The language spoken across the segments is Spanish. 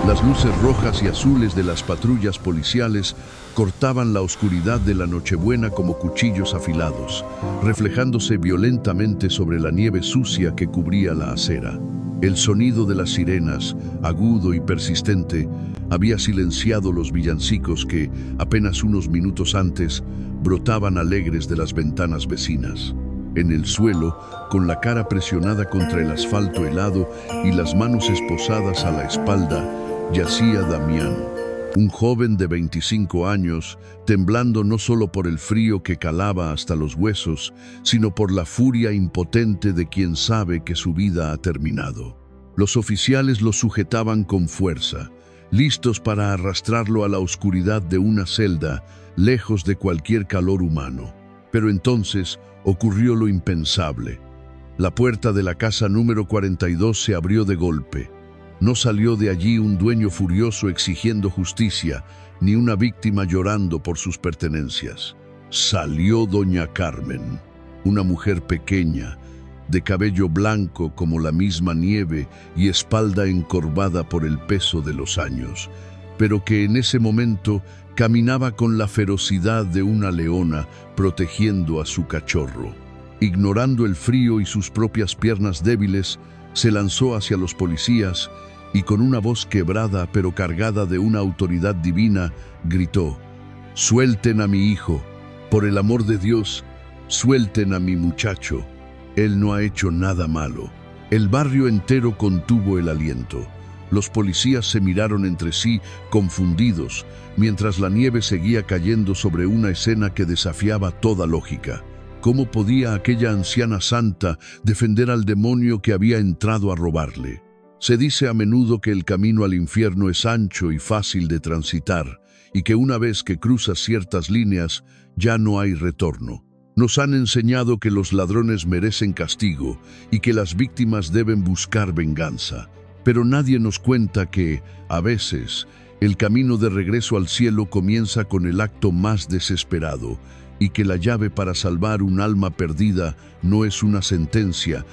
Las luces rojas y azules de las patrullas policiales cortaban la oscuridad de la Nochebuena como cuchillos afilados, reflejándose violentamente sobre la nieve sucia que cubría la acera. El sonido de las sirenas, agudo y persistente, había silenciado los villancicos que, apenas unos minutos antes, brotaban alegres de las ventanas vecinas. En el suelo, con la cara presionada contra el asfalto helado y las manos esposadas a la espalda, yacía Damián, un joven de 25 años, temblando no solo por el frío que calaba hasta los huesos, sino por la furia impotente de quien sabe que su vida ha terminado. Los oficiales lo sujetaban con fuerza, listos para arrastrarlo a la oscuridad de una celda, lejos de cualquier calor humano. Pero entonces ocurrió lo impensable. La puerta de la casa número 42 se abrió de golpe. No salió de allí un dueño furioso exigiendo justicia, ni una víctima llorando por sus pertenencias. Salió doña Carmen, una mujer pequeña, de cabello blanco como la misma nieve y espalda encorvada por el peso de los años, pero que en ese momento caminaba con la ferocidad de una leona protegiendo a su cachorro. Ignorando el frío y sus propias piernas débiles, se lanzó hacia los policías y con una voz quebrada pero cargada de una autoridad divina, gritó: «Suelten a mi hijo, por el amor de Dios, suelten a mi muchacho. Él no ha hecho nada malo». El barrio entero contuvo el aliento. Los policías se miraron entre sí, confundidos, mientras la nieve seguía cayendo sobre una escena que desafiaba toda lógica. ¿Cómo podía aquella anciana santa defender al demonio que había entrado a robarle? Se dice a menudo que el camino al infierno es ancho y fácil de transitar, y que una vez que cruzas ciertas líneas, ya no hay retorno. Nos han enseñado que los ladrones merecen castigo y que las víctimas deben buscar venganza. Pero nadie nos cuenta que, a veces, el camino de regreso al cielo comienza con el acto más desesperado, y que la llave para salvar un alma perdida no es una sentencia,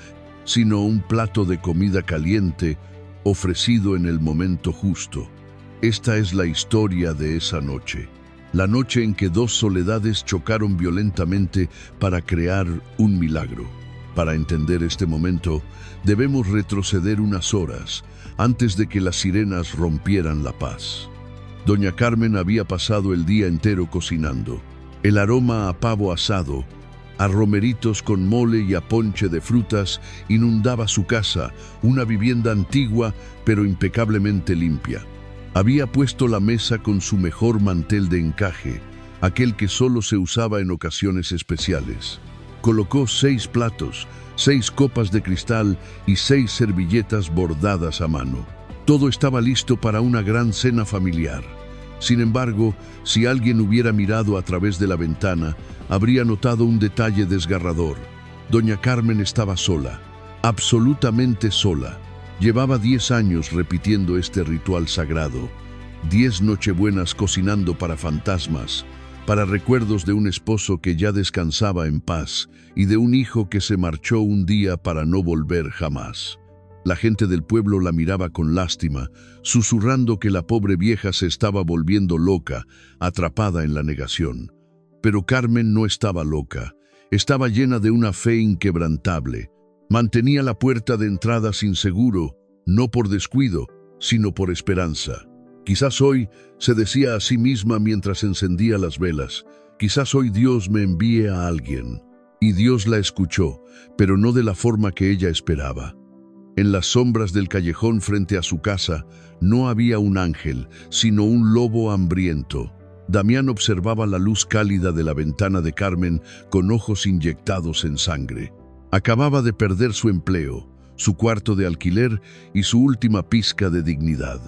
sino un plato de comida caliente ofrecido en el momento justo. Esta es la historia de esa noche. La noche en que dos soledades chocaron violentamente para crear un milagro. Para entender este momento, debemos retroceder unas horas antes de que las sirenas rompieran la paz. Doña Carmen había pasado el día entero cocinando. El aroma a pavo asado, a romeritos con mole y a ponche de frutas inundaba su casa, una vivienda antigua pero impecablemente limpia. Había puesto la mesa con su mejor mantel de encaje, aquel que solo se usaba en ocasiones especiales. Colocó 6 platos, 6 copas de cristal y 6 servilletas bordadas a mano. Todo estaba listo para una gran cena familiar. Sin embargo, si alguien hubiera mirado a través de la ventana, habría notado un detalle desgarrador. Doña Carmen estaba sola, absolutamente sola. Llevaba 10 años repitiendo este ritual sagrado, 10 nochebuenas cocinando para fantasmas, para recuerdos de un esposo que ya descansaba en paz y de un hijo que se marchó un día para no volver jamás. La gente del pueblo la miraba con lástima, susurrando que la pobre vieja se estaba volviendo loca, atrapada en la negación. Pero Carmen no estaba loca, estaba llena de una fe inquebrantable. Mantenía la puerta de entrada sin seguro, no por descuido, sino por esperanza. Quizás hoy, se decía a sí misma mientras encendía las velas, quizás hoy Dios me envíe a alguien. Y Dios la escuchó, pero no de la forma que ella esperaba. En las sombras del callejón frente a su casa no había un ángel, sino un lobo hambriento. Damián observaba la luz cálida de la ventana de Carmen con ojos inyectados en sangre. Acababa de perder su empleo, su cuarto de alquiler y su última pizca de dignidad.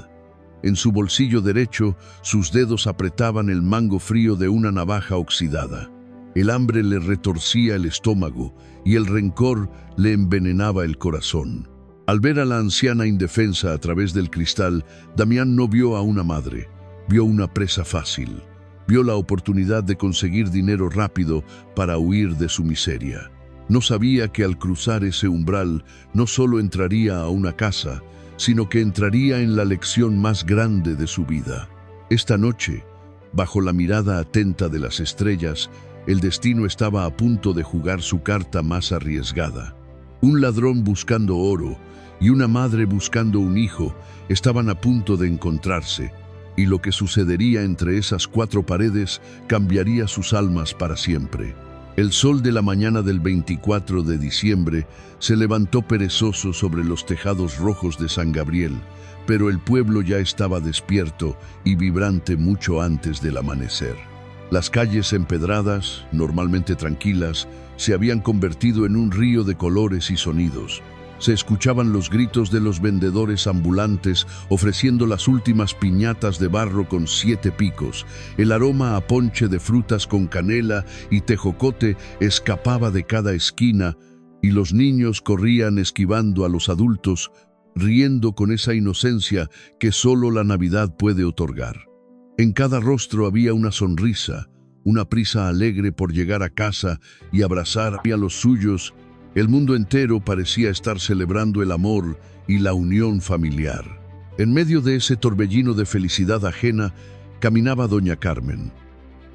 En su bolsillo derecho, sus dedos apretaban el mango frío de una navaja oxidada. El hambre le retorcía el estómago y el rencor le envenenaba el corazón. Al ver a la anciana indefensa a través del cristal, Damián no vio a una madre, vio una presa fácil. Vio la oportunidad de conseguir dinero rápido para huir de su miseria. No sabía que al cruzar ese umbral no solo entraría a una casa, sino que entraría en la lección más grande de su vida. Esta noche, bajo la mirada atenta de las estrellas, el destino estaba a punto de jugar su carta más arriesgada. Un ladrón buscando oro y una madre buscando un hijo estaban a punto de encontrarse, y lo que sucedería entre esas cuatro paredes cambiaría sus almas para siempre. El sol de la mañana del 24 de diciembre se levantó perezoso sobre los tejados rojos de San Gabriel, pero el pueblo ya estaba despierto y vibrante mucho antes del amanecer. Las calles empedradas, normalmente tranquilas, se habían convertido en un río de colores y sonidos. Se escuchaban los gritos de los vendedores ambulantes ofreciendo las últimas piñatas de barro con 7 picos. El aroma a ponche de frutas con canela y tejocote escapaba de cada esquina y los niños corrían esquivando a los adultos, riendo con esa inocencia que solo la Navidad puede otorgar. En cada rostro había una sonrisa, una prisa alegre por llegar a casa y abrazar a los suyos. El mundo entero parecía estar celebrando el amor y la unión familiar. En medio de ese torbellino de felicidad ajena, caminaba doña Carmen.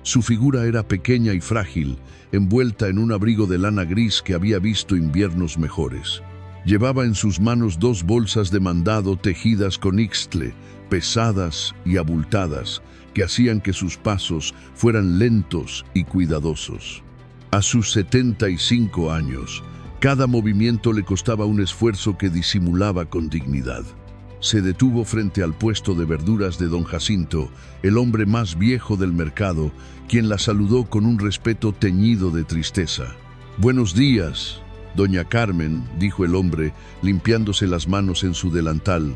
Su figura era pequeña y frágil, envuelta en un abrigo de lana gris que había visto inviernos mejores. Llevaba en sus manos 2 bolsas de mandado tejidas con ixtle, pesadas y abultadas, que hacían que sus pasos fueran lentos y cuidadosos. A sus 75 años, cada movimiento le costaba un esfuerzo que disimulaba con dignidad. Se detuvo frente al puesto de verduras de don Jacinto, el hombre más viejo del mercado, quien la saludó con un respeto teñido de tristeza. «Buenos días, doña Carmen», dijo el hombre, limpiándose las manos en su delantal.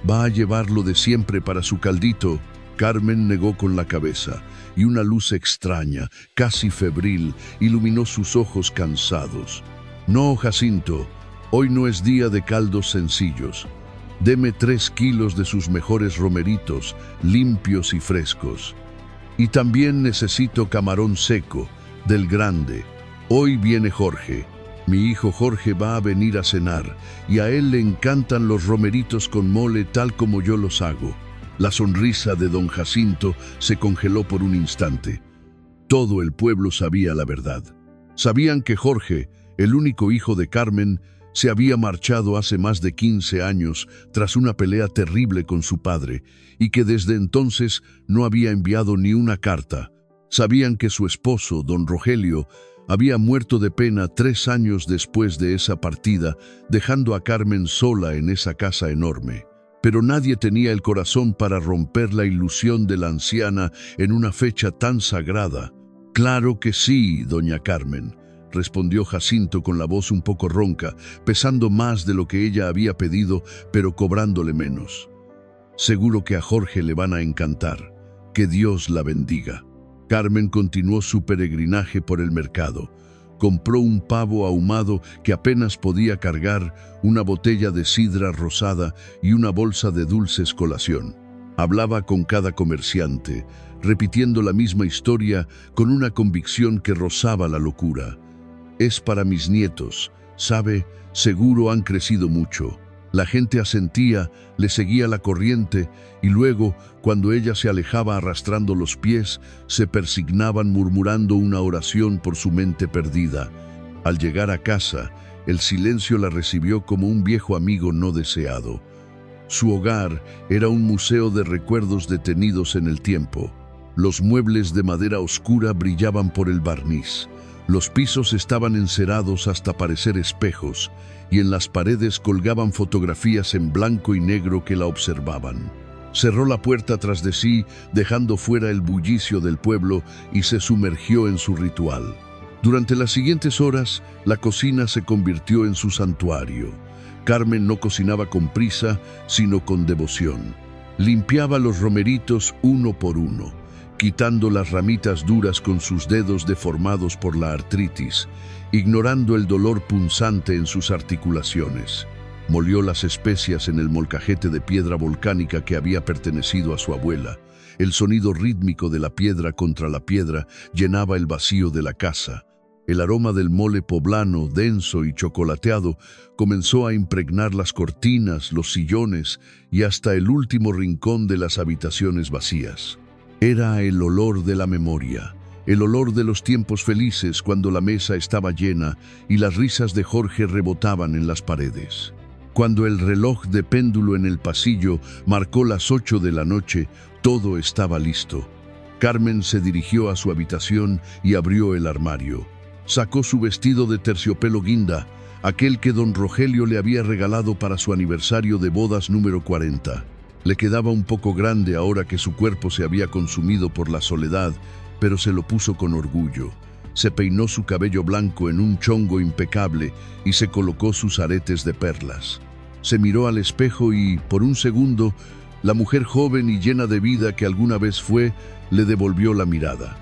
«¿Va a llevar lo de siempre para su caldito?». Carmen negó con la cabeza, y una luz extraña, casi febril, iluminó sus ojos cansados. «No, Jacinto, hoy no es día de caldos sencillos. Deme 3 kilos de sus mejores romeritos, limpios y frescos. Y también necesito camarón seco, del grande. Hoy viene Jorge. Mi hijo Jorge va a venir a cenar, y a él le encantan los romeritos con mole tal como yo los hago». La sonrisa de don Jacinto se congeló por un instante. Todo el pueblo sabía la verdad. Sabían que Jorge, el único hijo de Carmen, se había marchado hace más de 15 años tras una pelea terrible con su padre y que desde entonces no había enviado ni una carta. Sabían que su esposo, don Rogelio, había muerto de pena 3 años después de esa partida, dejando a Carmen sola en esa casa enorme. Pero nadie tenía el corazón para romper la ilusión de la anciana en una fecha tan sagrada. «Claro que sí, doña Carmen», respondió Jacinto con la voz un poco ronca, pesando más de lo que ella había pedido, pero cobrándole menos. «Seguro que a Jorge le van a encantar. Que Dios la bendiga». Carmen continuó su peregrinaje por el mercado. Compró un pavo ahumado que apenas podía cargar, una botella de sidra rosada y una bolsa de dulces colación. Hablaba con cada comerciante, repitiendo la misma historia con una convicción que rozaba la locura. «Es para mis nietos, sabe, seguro han crecido mucho». La gente asentía, le seguía la corriente y luego, cuando ella se alejaba arrastrando los pies, se persignaban murmurando una oración por su mente perdida. Al llegar a casa, el silencio la recibió como un viejo amigo no deseado. Su hogar era un museo de recuerdos detenidos en el tiempo. Los muebles de madera oscura brillaban por el barniz. Los pisos estaban encerados hasta parecer espejos, y en las paredes colgaban fotografías en blanco y negro que la observaban. Cerró la puerta tras de sí, dejando fuera el bullicio del pueblo, y se sumergió en su ritual. Durante las siguientes horas, la cocina se convirtió en su santuario. Carmen no cocinaba con prisa, sino con devoción. Limpiaba los romeritos uno por uno, quitando las ramitas duras con sus dedos deformados por la artritis, ignorando el dolor punzante en sus articulaciones. Molió las especias en el molcajete de piedra volcánica que había pertenecido a su abuela. El sonido rítmico de la piedra contra la piedra llenaba el vacío de la casa. El aroma del mole poblano, denso y chocolateado, comenzó a impregnar las cortinas, los sillones y hasta el último rincón de las habitaciones vacías. Era el olor de la memoria, el olor de los tiempos felices cuando la mesa estaba llena y las risas de Jorge rebotaban en las paredes. Cuando el reloj de péndulo en el pasillo marcó las 8 de la noche, todo estaba listo. Carmen se dirigió a su habitación y abrió el armario. Sacó su vestido de terciopelo guinda, aquel que don Rogelio le había regalado para su aniversario de bodas número 40. Le quedaba un poco grande ahora que su cuerpo se había consumido por la soledad, pero se lo puso con orgullo. Se peinó su cabello blanco en un chongo impecable y se colocó sus aretes de perlas. Se miró al espejo y, por un segundo, la mujer joven y llena de vida que alguna vez fue, le devolvió la mirada.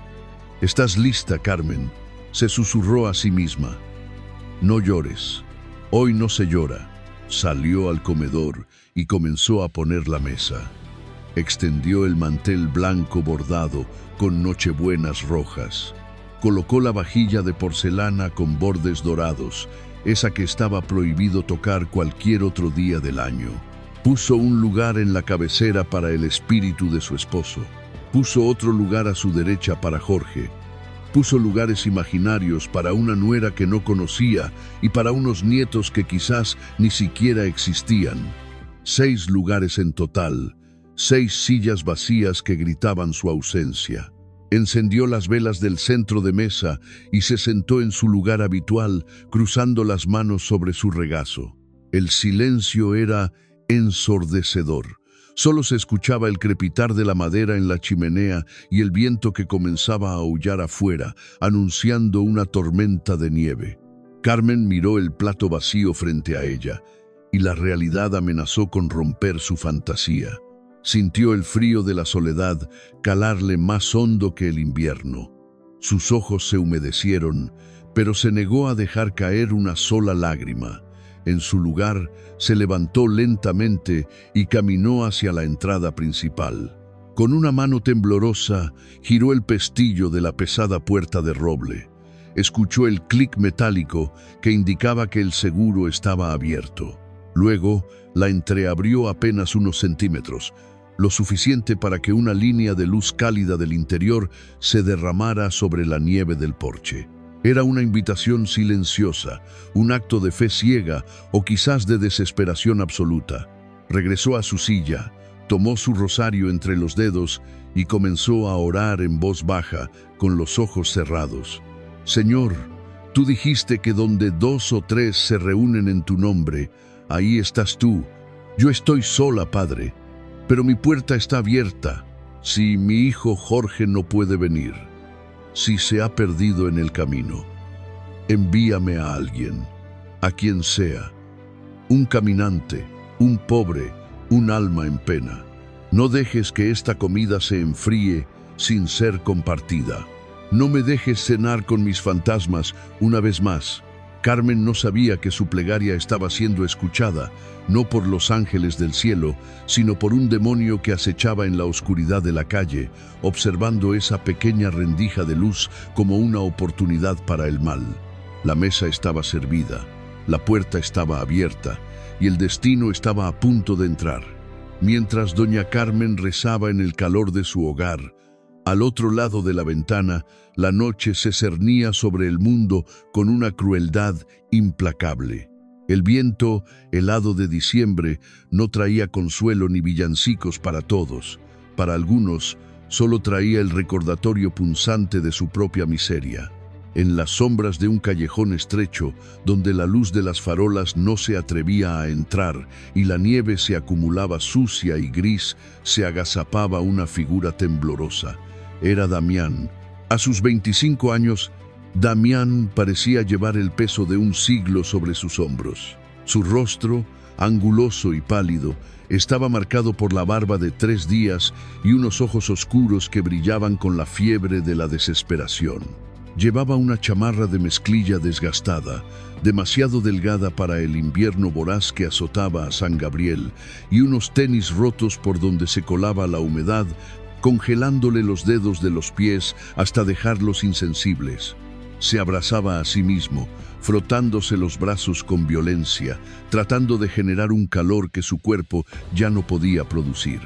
«¿Estás lista, Carmen?», se susurró a sí misma. «No llores. Hoy no se llora». Salió al comedor y comenzó a poner la mesa. Extendió el mantel blanco bordado con nochebuenas rojas. Colocó la vajilla de porcelana con bordes dorados, esa que estaba prohibido tocar cualquier otro día del año. Puso un lugar en la cabecera para el espíritu de su esposo. Puso otro lugar a su derecha para Jorge. Puso lugares imaginarios para una nuera que no conocía y para unos nietos que quizás ni siquiera existían. 6 lugares en total, 6 sillas vacías que gritaban su ausencia. Encendió las velas del centro de mesa y se sentó en su lugar habitual, cruzando las manos sobre su regazo. El silencio era ensordecedor. Solo se escuchaba el crepitar de la madera en la chimenea y el viento que comenzaba a aullar afuera, anunciando una tormenta de nieve. Carmen miró el plato vacío frente a ella, y la realidad amenazó con romper su fantasía. Sintió el frío de la soledad calarle más hondo que el invierno. Sus ojos se humedecieron, pero se negó a dejar caer una sola lágrima. En su lugar, se levantó lentamente y caminó hacia la entrada principal. Con una mano temblorosa, giró el pestillo de la pesada puerta de roble. Escuchó el clic metálico que indicaba que el seguro estaba abierto. Luego, la entreabrió apenas unos centímetros, lo suficiente para que una línea de luz cálida del interior se derramara sobre la nieve del porche. Era una invitación silenciosa, un acto de fe ciega o quizás de desesperación absoluta. Regresó a su silla, tomó su rosario entre los dedos y comenzó a orar en voz baja, con los ojos cerrados. «Señor, tú dijiste que donde 2 o 3 se reúnen en tu nombre, ahí estás tú. Yo estoy sola, Padre, pero mi puerta está abierta. Si mi hijo Jorge no puede venir, si se ha perdido en el camino, envíame a alguien, a quien sea, un caminante, un pobre, un alma en pena. No dejes que esta comida se enfríe sin ser compartida. No me dejes cenar con mis fantasmas una vez más». Carmen no sabía que su plegaria estaba siendo escuchada, no por los ángeles del cielo, sino por un demonio que acechaba en la oscuridad de la calle, observando esa pequeña rendija de luz como una oportunidad para el mal. La mesa estaba servida, la puerta estaba abierta y el destino estaba a punto de entrar. Mientras doña Carmen rezaba en el calor de su hogar, al otro lado de la ventana, la noche se cernía sobre el mundo con una crueldad implacable. El viento, helado de diciembre, no traía consuelo ni villancicos para todos. Para algunos, solo traía el recordatorio punzante de su propia miseria. En las sombras de un callejón estrecho, donde la luz de las farolas no se atrevía a entrar y la nieve se acumulaba sucia y gris, se agazapaba una figura temblorosa. Era Damián. A sus 25 años, Damián parecía llevar el peso de un siglo sobre sus hombros. Su rostro, anguloso y pálido, estaba marcado por la barba de 3 días y unos ojos oscuros que brillaban con la fiebre de la desesperación. Llevaba una chamarra de mezclilla desgastada, demasiado delgada para el invierno voraz que azotaba a San Gabriel, y unos tenis rotos por donde se colaba la humedad, congelándole los dedos de los pies hasta dejarlos insensibles. Se abrazaba a sí mismo, frotándose los brazos con violencia, tratando de generar un calor que su cuerpo ya no podía producir.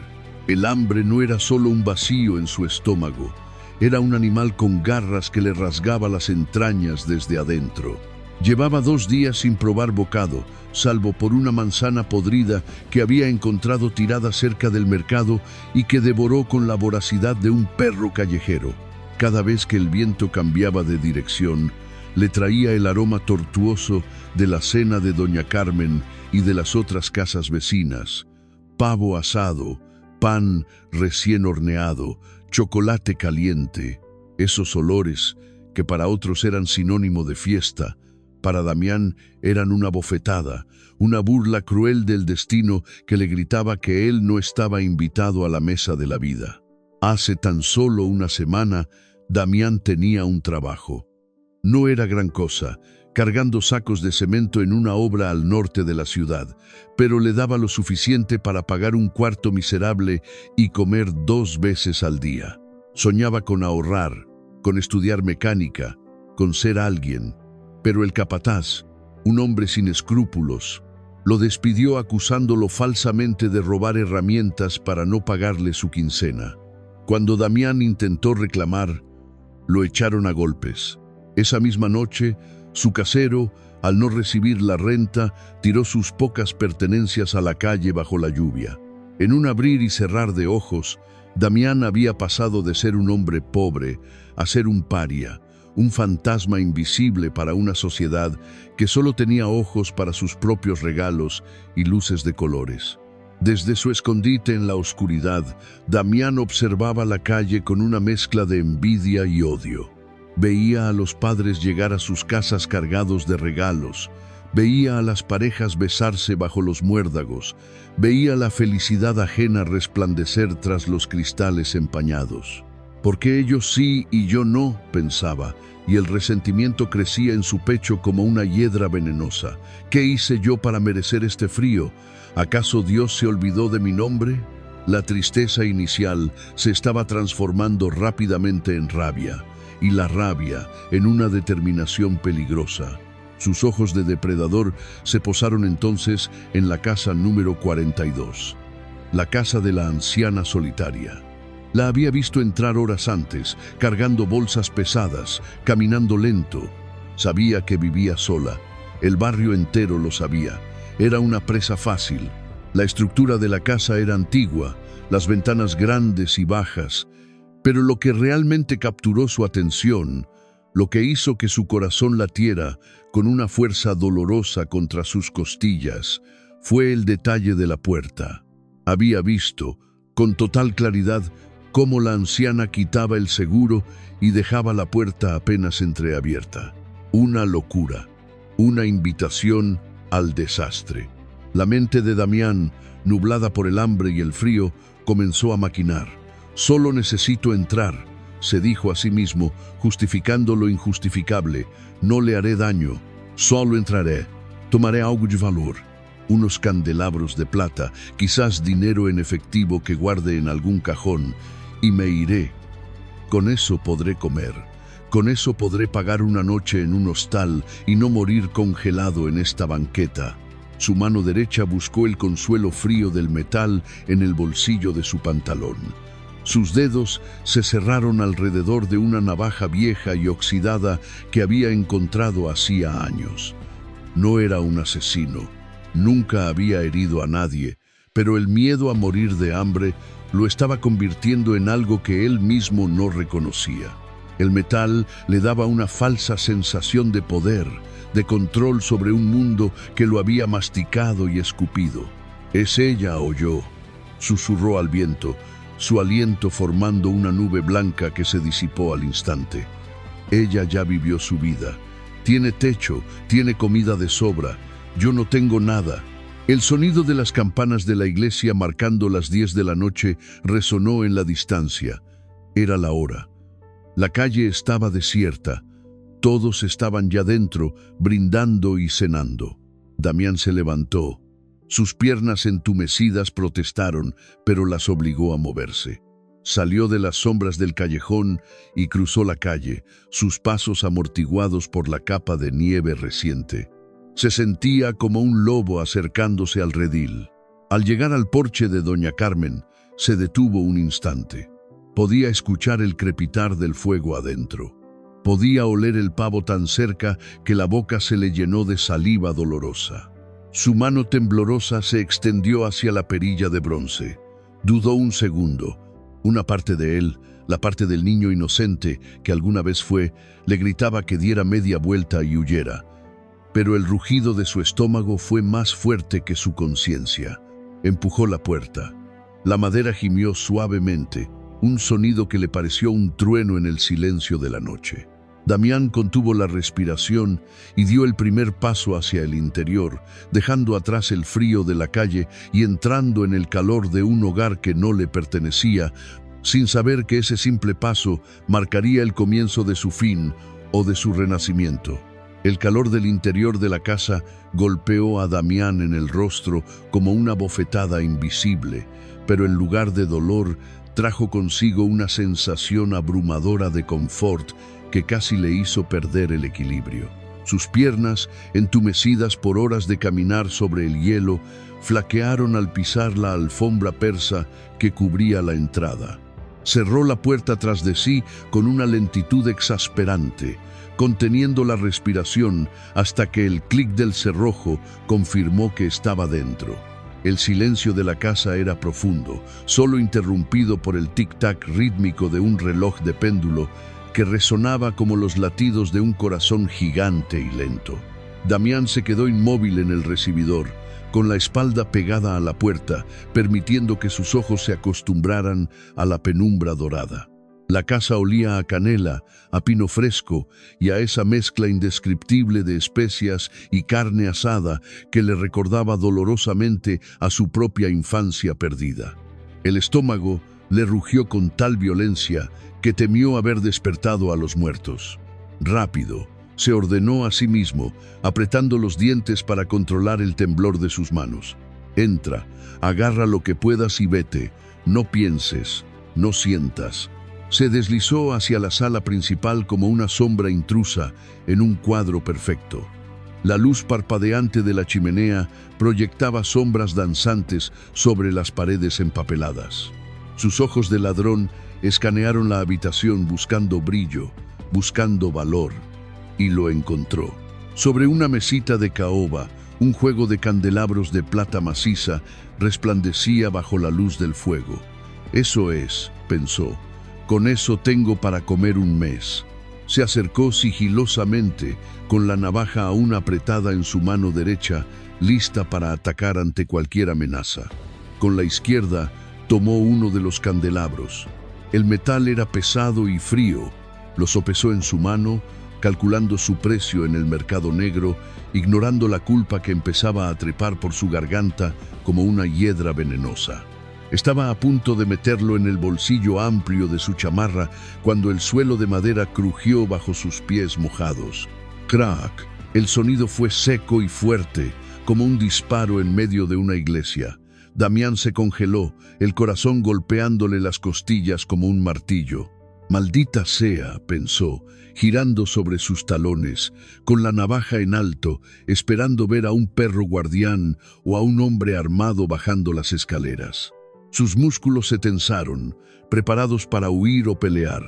El hambre no era solo un vacío en su estómago, era un animal con garras que le rasgaba las entrañas desde adentro. Llevaba 2 días sin probar bocado, salvo por una manzana podrida que había encontrado tirada cerca del mercado y que devoró con la voracidad de un perro callejero. Cada vez que el viento cambiaba de dirección, le traía el aroma tortuoso de la cena de doña Carmen y de las otras casas vecinas. Pavo asado, pan recién horneado, chocolate caliente. Esos olores, que para otros eran sinónimo de fiesta, para Damián eran una bofetada, una burla cruel del destino que le gritaba que él no estaba invitado a la mesa de la vida. Hace tan solo una semana, Damián tenía un trabajo. No era gran cosa, cargando sacos de cemento en una obra al norte de la ciudad, pero le daba lo suficiente para pagar un cuarto miserable y comer 2 veces al día. Soñaba con ahorrar, con estudiar mecánica, con ser alguien, pero el capataz, un hombre sin escrúpulos, lo despidió acusándolo falsamente de robar herramientas para no pagarle su quincena. Cuando Damián intentó reclamar, lo echaron a golpes. Esa misma noche, su casero, al no recibir la renta, tiró sus pocas pertenencias a la calle bajo la lluvia. En un abrir y cerrar de ojos, Damián había pasado de ser un hombre pobre a ser un paria, un fantasma invisible para una sociedad que solo tenía ojos para sus propios regalos y luces de colores. Desde su escondite en la oscuridad, Damián observaba la calle con una mezcla de envidia y odio. Veía a los padres llegar a sus casas cargados de regalos, veía a las parejas besarse bajo los muérdagos, veía la felicidad ajena resplandecer tras los cristales empañados. ¿Por qué ellos sí y yo no?, pensaba, y el resentimiento crecía en su pecho como una hiedra venenosa. ¿Qué hice yo para merecer este frío? ¿Acaso Dios se olvidó de mi nombre? La tristeza inicial se estaba transformando rápidamente en rabia, y la rabia en una determinación peligrosa. Sus ojos de depredador se posaron entonces en la casa número 42, la casa de la anciana solitaria. La había visto entrar horas antes, cargando bolsas pesadas, caminando lento. Sabía que vivía sola. El barrio entero lo sabía. Era una presa fácil. La estructura de la casa era antigua, las ventanas grandes y bajas, pero lo que realmente capturó su atención, lo que hizo que su corazón latiera con una fuerza dolorosa contra sus costillas, fue el detalle de la puerta. Había visto, con total claridad, cómo la anciana quitaba el seguro y dejaba la puerta apenas entreabierta. Una locura, una invitación al desastre. La mente de Damián, nublada por el hambre y el frío, comenzó a maquinar. «Solo necesito entrar», se dijo a sí mismo, justificando lo injustificable. «No le haré daño, solo entraré, tomaré algo de valor, unos candelabros de plata, quizás dinero en efectivo que guarde en algún cajón, y me iré. Con eso podré comer, con eso podré pagar una noche en un hostal y no morir congelado en esta banqueta». Su mano derecha buscó el consuelo frío del metal en el bolsillo de su pantalón. Sus dedos se cerraron alrededor de una navaja vieja y oxidada que había encontrado hacía años. No era un asesino, nunca había herido a nadie, pero el miedo a morir de hambre lo estaba convirtiendo en algo que él mismo no reconocía. El metal le daba una falsa sensación de poder, de control sobre un mundo que lo había masticado y escupido. «¿Es ella o yo?», susurró al viento, su aliento formando una nube blanca que se disipó al instante. «Ella ya vivió su vida. Tiene techo, tiene comida de sobra. Yo no tengo nada». El sonido de las campanas de la iglesia marcando las 10 de la noche resonó en la distancia. Era la hora. La calle estaba desierta. Todos estaban ya dentro, brindando y cenando. Damián se levantó. Sus piernas entumecidas protestaron, pero las obligó a moverse. Salió de las sombras del callejón y cruzó la calle, sus pasos amortiguados por la capa de nieve reciente. Se sentía como un lobo acercándose al redil. Al llegar al porche de doña Carmen, se detuvo un instante. Podía escuchar el crepitar del fuego adentro. Podía oler el pavo tan cerca que la boca se le llenó de saliva dolorosa. Su mano temblorosa se extendió hacia la perilla de bronce. Dudó un segundo. Una parte de él, la parte del niño inocente que alguna vez fue, le gritaba que diera media vuelta y huyera. Pero el rugido de su estómago fue más fuerte que su conciencia. Empujó la puerta. La madera gimió suavemente, un sonido que le pareció un trueno en el silencio de la noche. Damián contuvo la respiración y dio el primer paso hacia el interior, dejando atrás el frío de la calle y entrando en el calor de un hogar que no le pertenecía, sin saber que ese simple paso marcaría el comienzo de su fin o de su renacimiento. El calor del interior de la casa golpeó a Damián en el rostro como una bofetada invisible, pero en lugar de dolor, trajo consigo una sensación abrumadora de confort que casi le hizo perder el equilibrio. Sus piernas, entumecidas por horas de caminar sobre el hielo, flaquearon al pisar la alfombra persa que cubría la entrada. Cerró la puerta tras de sí con una lentitud exasperante, conteniendo la respiración hasta que el clic del cerrojo confirmó que estaba dentro. El silencio de la casa era profundo, solo interrumpido por el tic-tac rítmico de un reloj de péndulo que resonaba como los latidos de un corazón gigante y lento. Damián se quedó inmóvil en el recibidor, con la espalda pegada a la puerta, permitiendo que sus ojos se acostumbraran a la penumbra dorada. La casa olía a canela, a pino fresco y a esa mezcla indescriptible de especias y carne asada que le recordaba dolorosamente a su propia infancia perdida. El estómago le rugió con tal violencia que temió haber despertado a los muertos. Rápido, se ordenó a sí mismo, apretando los dientes para controlar el temblor de sus manos. Entra, agarra lo que puedas y vete. No pienses, no sientas. Se deslizó hacia la sala principal como una sombra intrusa en un cuadro perfecto. La luz parpadeante de la chimenea proyectaba sombras danzantes sobre las paredes empapeladas. Sus ojos de ladrón escanearon la habitación buscando brillo, buscando valor, y lo encontró. Sobre una mesita de caoba, un juego de candelabros de plata maciza resplandecía bajo la luz del fuego. Eso es, pensó, con eso tengo para comer un mes. Se acercó sigilosamente, con la navaja aún apretada en su mano derecha, lista para atacar ante cualquier amenaza. Con la izquierda, tomó uno de los candelabros. El metal era pesado y frío. Lo sopesó en su mano, calculando su precio en el mercado negro, ignorando la culpa que empezaba a trepar por su garganta como una hiedra venenosa. Estaba a punto de meterlo en el bolsillo amplio de su chamarra cuando el suelo de madera crujió bajo sus pies mojados. ¡Crack! El sonido fue seco y fuerte, como un disparo en medio de una iglesia. Damián se congeló, el corazón golpeándole las costillas como un martillo. «Maldita sea», pensó, girando sobre sus talones, con la navaja en alto, esperando ver a un perro guardián o a un hombre armado bajando las escaleras. Sus músculos se tensaron, preparados para huir o pelear.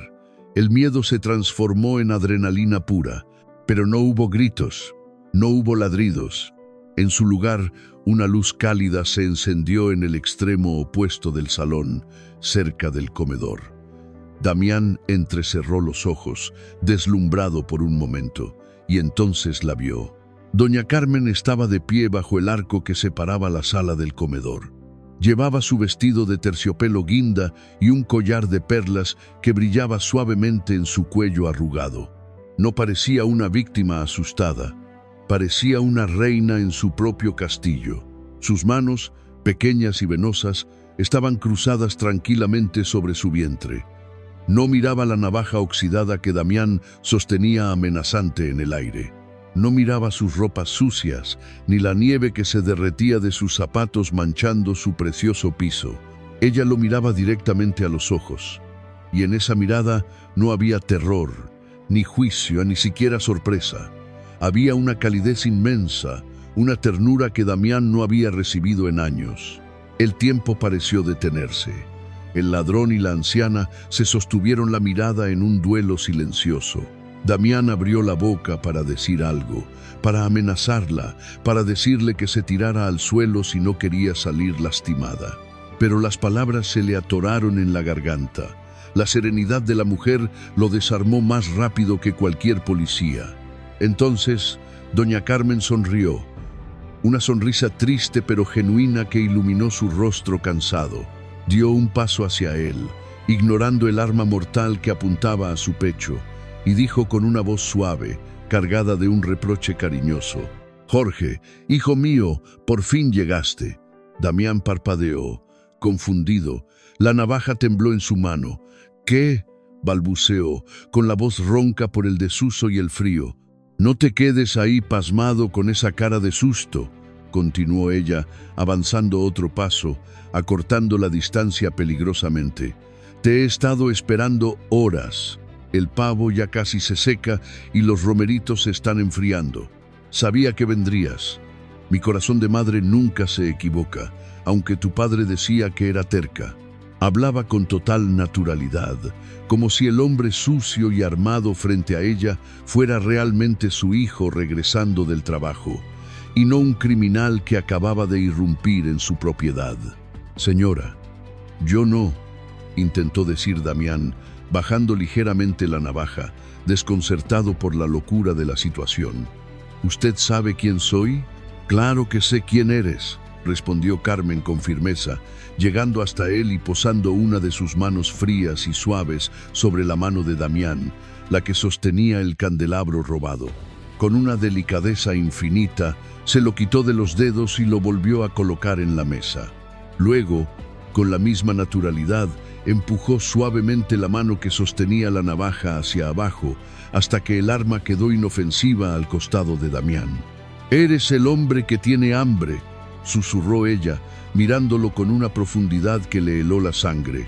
El miedo se transformó en adrenalina pura, pero no hubo gritos, no hubo ladridos. En su lugar, una luz cálida se encendió en el extremo opuesto del salón, cerca del comedor. Damián entrecerró los ojos, deslumbrado por un momento, y entonces la vio. Doña Carmen estaba de pie bajo el arco que separaba la sala del comedor. Llevaba su vestido de terciopelo guinda y un collar de perlas que brillaba suavemente en su cuello arrugado. No parecía una víctima asustada, parecía una reina en su propio castillo. Sus manos, pequeñas y venosas, estaban cruzadas tranquilamente sobre su vientre. No miraba la navaja oxidada que Damián sostenía amenazante en el aire. No miraba sus ropas sucias, ni la nieve que se derretía de sus zapatos manchando su precioso piso. Ella lo miraba directamente a los ojos, y en esa mirada no había terror, ni juicio, ni siquiera sorpresa. Había una calidez inmensa, una ternura que Damián no había recibido en años. El tiempo pareció detenerse. El ladrón y la anciana se sostuvieron la mirada en un duelo silencioso. Damián abrió la boca para decir algo, para amenazarla, para decirle que se tirara al suelo si no quería salir lastimada. Pero las palabras se le atoraron en la garganta. La serenidad de la mujer lo desarmó más rápido que cualquier policía. Entonces, doña Carmen sonrió, una sonrisa triste pero genuina que iluminó su rostro cansado. Dio un paso hacia él, ignorando el arma mortal que apuntaba a su pecho, y dijo con una voz suave, cargada de un reproche cariñoso: «Jorge, hijo mío, por fin llegaste». Damián parpadeó, confundido. La navaja tembló en su mano. «¿Qué?», balbuceó, con la voz ronca por el desuso y el frío. «No te quedes ahí pasmado con esa cara de susto», continuó ella, avanzando otro paso, acortando la distancia peligrosamente. «Te he estado esperando horas. El pavo ya casi se seca y los romeritos se están enfriando. Sabía que vendrías. Mi corazón de madre nunca se equivoca, aunque tu padre decía que era terca». Hablaba con total naturalidad, como si el hombre sucio y armado frente a ella fuera realmente su hijo regresando del trabajo, y no un criminal que acababa de irrumpir en su propiedad. «Señora, yo no», intentó decir Damián, bajando ligeramente la navaja, desconcertado por la locura de la situación. «¿Usted sabe quién soy?». «Claro que sé quién eres», respondió Carmen con firmeza, llegando hasta él y posando una de sus manos frías y suaves sobre la mano de Damián, la que sostenía el candelabro robado. Con una delicadeza infinita, se lo quitó de los dedos y lo volvió a colocar en la mesa. Luego, con la misma naturalidad, empujó suavemente la mano que sostenía la navaja hacia abajo, hasta que el arma quedó inofensiva al costado de Damián. «Eres el hombre que tiene hambre», susurró ella, mirándolo con una profundidad que le heló la sangre.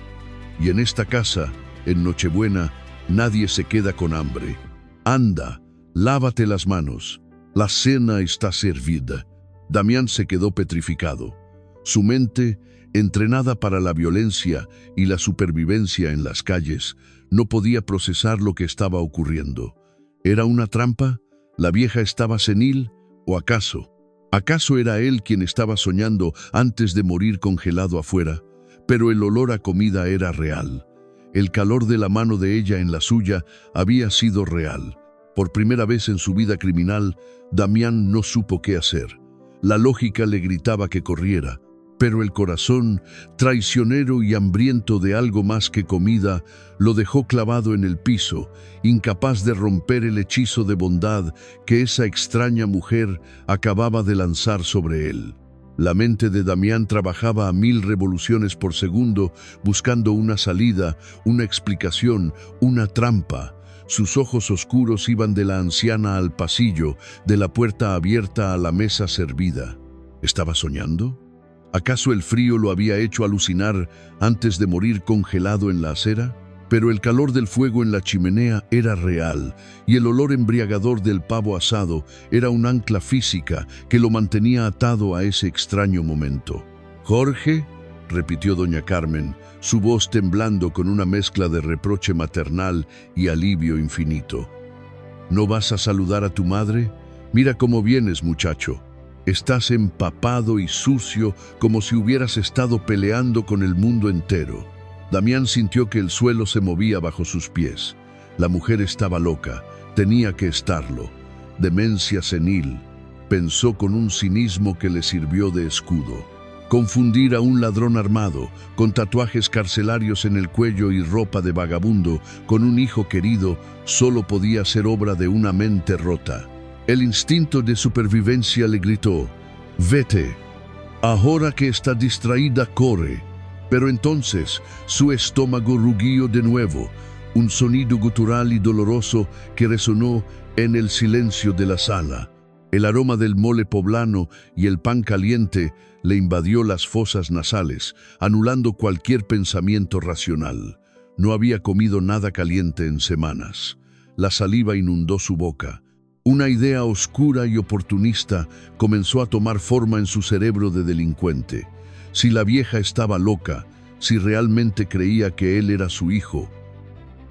«Y en esta casa, en Nochebuena, nadie se queda con hambre. Anda, lávate las manos. La cena está servida». Damián se quedó petrificado. Su mente, entrenada para la violencia y la supervivencia en las calles, no podía procesar lo que estaba ocurriendo. ¿Era una trampa? ¿La vieja estaba senil? ¿O acaso era él quien estaba soñando antes de morir congelado afuera? Pero el olor a comida era real. El calor de la mano de ella en la suya había sido real. Por primera vez en su vida criminal, Damián no supo qué hacer. La lógica le gritaba que corriera, pero el corazón, traicionero y hambriento de algo más que comida, lo dejó clavado en el piso, incapaz de romper el hechizo de bondad que esa extraña mujer acababa de lanzar sobre él. La mente de Damián trabajaba a 1000 revoluciones por segundo, buscando una salida, una explicación, una trampa. Sus ojos oscuros iban de la anciana al pasillo, de la puerta abierta a la mesa servida. ¿Estaba soñando? ¿Acaso el frío lo había hecho alucinar antes de morir congelado en la acera? Pero el calor del fuego en la chimenea era real, y el olor embriagador del pavo asado era un ancla física que lo mantenía atado a ese extraño momento. «¿Jorge?», repitió doña Carmen, su voz temblando con una mezcla de reproche maternal y alivio infinito. «¿No vas a saludar a tu madre? Mira cómo vienes, muchacho. Estás empapado y sucio como si hubieras estado peleando con el mundo entero». Damián sintió que el suelo se movía bajo sus pies. La mujer estaba loca, tenía que estarlo. Demencia senil, pensó con un cinismo que le sirvió de escudo. Confundir a un ladrón armado, con tatuajes carcelarios en el cuello y ropa de vagabundo, con un hijo querido, solo podía ser obra de una mente rota. El instinto de supervivencia le gritó: «Vete. Ahora que está distraída, corre». Pero entonces su estómago rugió de nuevo, un sonido gutural y doloroso que resonó en el silencio de la sala. El aroma del mole poblano y el pan caliente le invadió las fosas nasales, anulando cualquier pensamiento racional. No había comido nada caliente en semanas. La saliva inundó su boca. Una idea oscura y oportunista comenzó a tomar forma en su cerebro de delincuente. Si la vieja estaba loca, si realmente creía que él era su hijo,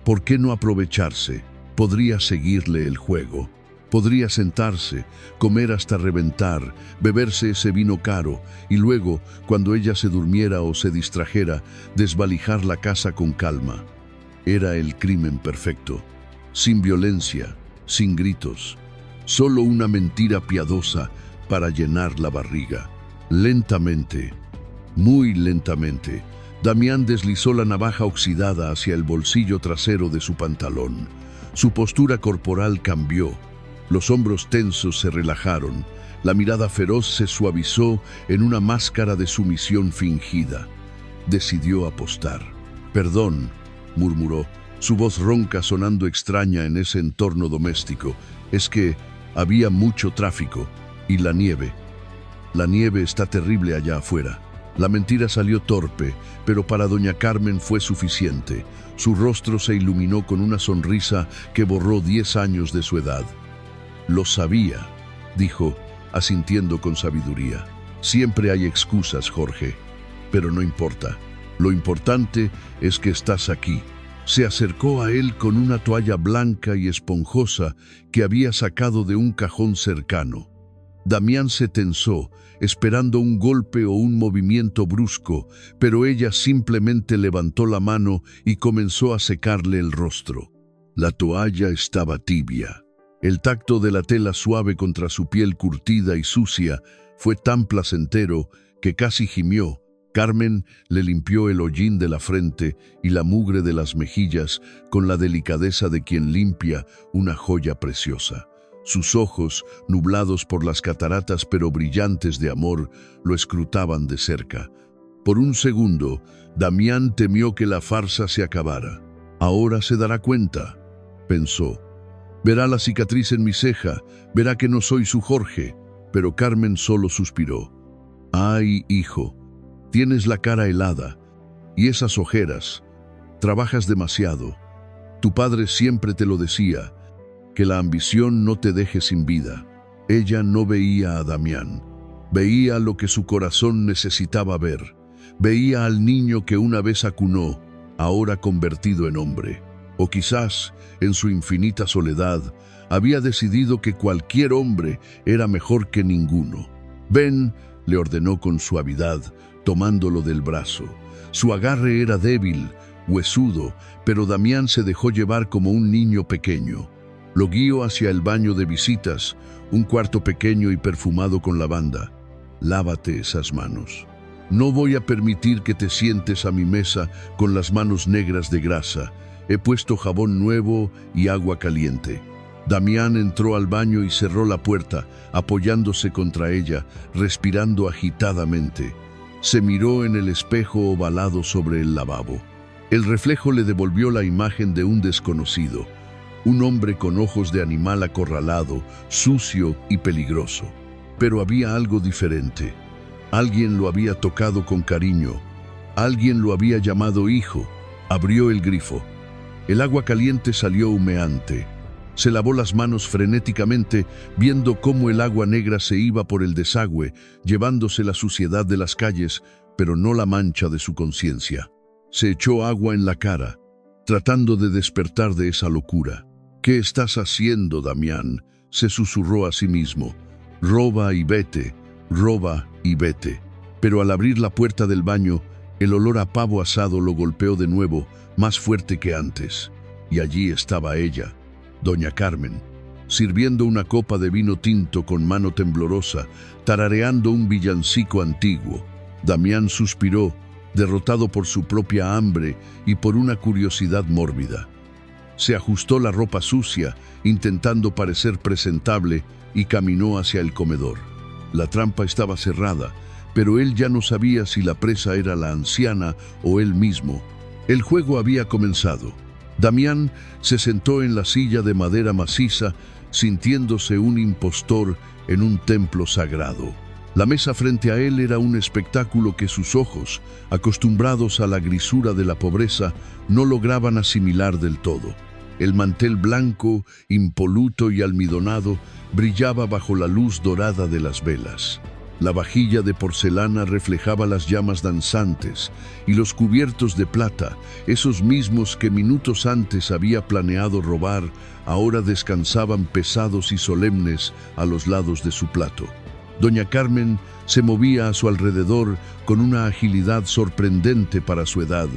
¿por qué no aprovecharse? Podría seguirle el juego. Podría sentarse, comer hasta reventar, beberse ese vino caro y luego, cuando ella se durmiera o se distrajera, desvalijar la casa con calma. Era el crimen perfecto, sin violencia, sin gritos, solo una mentira piadosa para llenar la barriga. Lentamente, muy lentamente, Damián deslizó la navaja oxidada hacia el bolsillo trasero de su pantalón. Su postura corporal cambió. Los hombros tensos se relajaron, la mirada feroz se suavizó en una máscara de sumisión fingida. Decidió apostar. «Perdón», murmuró, su voz ronca sonando extraña en ese entorno doméstico. «Es que había mucho tráfico y la nieve. La nieve está terrible allá afuera». La mentira salió torpe, pero para doña Carmen fue suficiente. Su rostro se iluminó con una sonrisa que borró 10 años de su edad. «Lo sabía», dijo, asintiendo con sabiduría. «Siempre hay excusas, Jorge, pero no importa. Lo importante es que estás aquí». Se acercó a él con una toalla blanca y esponjosa que había sacado de un cajón cercano. Damián se tensó, esperando un golpe o un movimiento brusco, pero ella simplemente levantó la mano y comenzó a secarle el rostro. La toalla estaba tibia. El tacto de la tela suave contra su piel curtida y sucia fue tan placentero que casi gimió. Carmen le limpió el hollín de la frente y la mugre de las mejillas con la delicadeza de quien limpia una joya preciosa. Sus ojos, nublados por las cataratas pero brillantes de amor, lo escrutaban de cerca. Por un segundo, Damián temió que la farsa se acabara. «Ahora se dará cuenta», pensó. «Verá la cicatriz en mi ceja, verá que no soy su Jorge». Pero Carmen solo suspiró. «Ay, hijo, tienes la cara helada. Y esas ojeras. Trabajas demasiado. Tu padre siempre te lo decía, que la ambición no te deje sin vida». Ella no veía a Damián. Veía lo que su corazón necesitaba ver. Veía al niño que una vez acunó, ahora convertido en hombre. O quizás, en su infinita soledad, había decidido que cualquier hombre era mejor que ninguno. «Ven», le ordenó con suavidad, tomándolo del brazo. Su agarre era débil, huesudo, pero Damián se dejó llevar como un niño pequeño. Lo guió hacia el baño de visitas, un cuarto pequeño y perfumado con lavanda. «Lávate esas manos. No voy a permitir que te sientes a mi mesa con las manos negras de grasa. He puesto jabón nuevo y agua caliente». Damián entró al baño y cerró la puerta, apoyándose contra ella, respirando agitadamente. Se miró en el espejo ovalado sobre el lavabo. El reflejo le devolvió la imagen de un desconocido, un hombre con ojos de animal acorralado, sucio y peligroso. Pero había algo diferente. Alguien lo había tocado con cariño. Alguien lo había llamado hijo. Abrió el grifo. El agua caliente salió humeante. Se lavó las manos frenéticamente, viendo cómo el agua negra se iba por el desagüe, llevándose la suciedad de las calles, pero no la mancha de su conciencia. Se echó agua en la cara, tratando de despertar de esa locura. «¿Qué estás haciendo, Damián?», se susurró a sí mismo. «Roba y vete, roba y vete». Pero al abrir la puerta del baño, el olor a pavo asado lo golpeó de nuevo, más fuerte que antes. Y allí estaba ella, doña Carmen, sirviendo una copa de vino tinto con mano temblorosa, tarareando un villancico antiguo. Damián suspiró, derrotado por su propia hambre y por una curiosidad mórbida. Se ajustó la ropa sucia, intentando parecer presentable, y caminó hacia el comedor. La trampa estaba cerrada, pero él ya no sabía si la presa era la anciana o él mismo. El juego había comenzado. Damián se sentó en la silla de madera maciza, sintiéndose un impostor en un templo sagrado. La mesa frente a él era un espectáculo que sus ojos, acostumbrados a la grisura de la pobreza, no lograban asimilar del todo. El mantel blanco, impoluto y almidonado, brillaba bajo la luz dorada de las velas. La vajilla de porcelana reflejaba las llamas danzantes y los cubiertos de plata, esos mismos que minutos antes había planeado robar, ahora descansaban pesados y solemnes a los lados de su plato. Doña Carmen se movía a su alrededor con una agilidad sorprendente para su edad,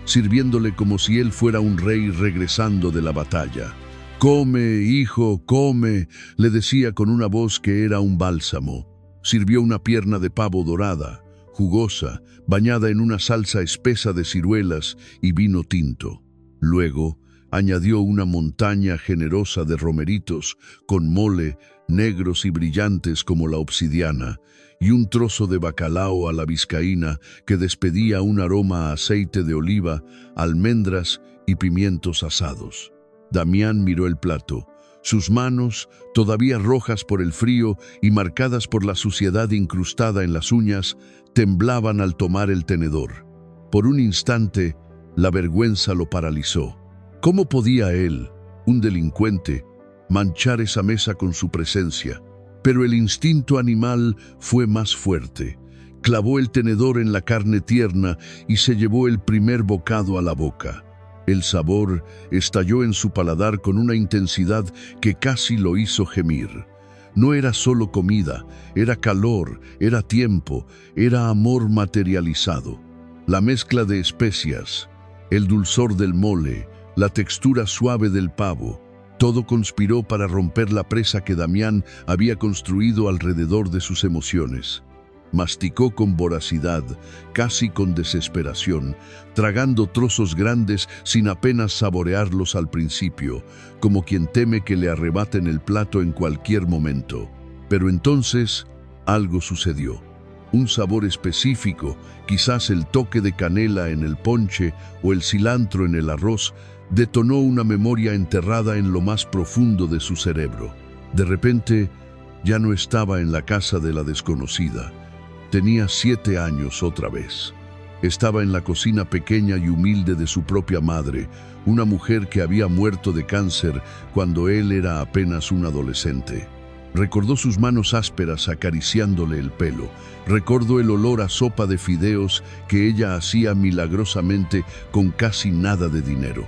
sirviéndole como si él fuera un rey regresando de la batalla. «Come, hijo, come», le decía con una voz que era un bálsamo. Sirvió una pierna de pavo dorada, jugosa, bañada en una salsa espesa de ciruelas y vino tinto. Luego añadió una montaña generosa de romeritos con mole, negros y brillantes como la obsidiana, y un trozo de bacalao a la vizcaína que despedía un aroma a aceite de oliva, almendras y pimientos asados. Damián miró el plato. Sus manos, todavía rojas por el frío y marcadas por la suciedad incrustada en las uñas, temblaban al tomar el tenedor. Por un instante, la vergüenza lo paralizó. ¿Cómo podía él, un delincuente, manchar esa mesa con su presencia? Pero el instinto animal fue más fuerte. Clavó el tenedor en la carne tierna y se llevó el primer bocado a la boca. El sabor estalló en su paladar con una intensidad que casi lo hizo gemir. No era solo comida, era calor, era tiempo, era amor materializado. La mezcla de especias, el dulzor del mole, la textura suave del pavo, todo conspiró para romper la presa que Damián había construido alrededor de sus emociones. Masticó con voracidad, casi con desesperación, tragando trozos grandes sin apenas saborearlos al principio, como quien teme que le arrebaten el plato en cualquier momento. Pero entonces algo sucedió. Un sabor específico, quizás el toque de canela en el ponche o el cilantro en el arroz, detonó una memoria enterrada en lo más profundo de su cerebro. De repente, ya no estaba en la casa de la desconocida. Tenía 7 años otra vez. Estaba en la cocina pequeña y humilde de su propia madre, una mujer que había muerto de cáncer cuando él era apenas un adolescente. Recordó sus manos ásperas acariciándole el pelo. Recordó el olor a sopa de fideos que ella hacía milagrosamente con casi nada de dinero.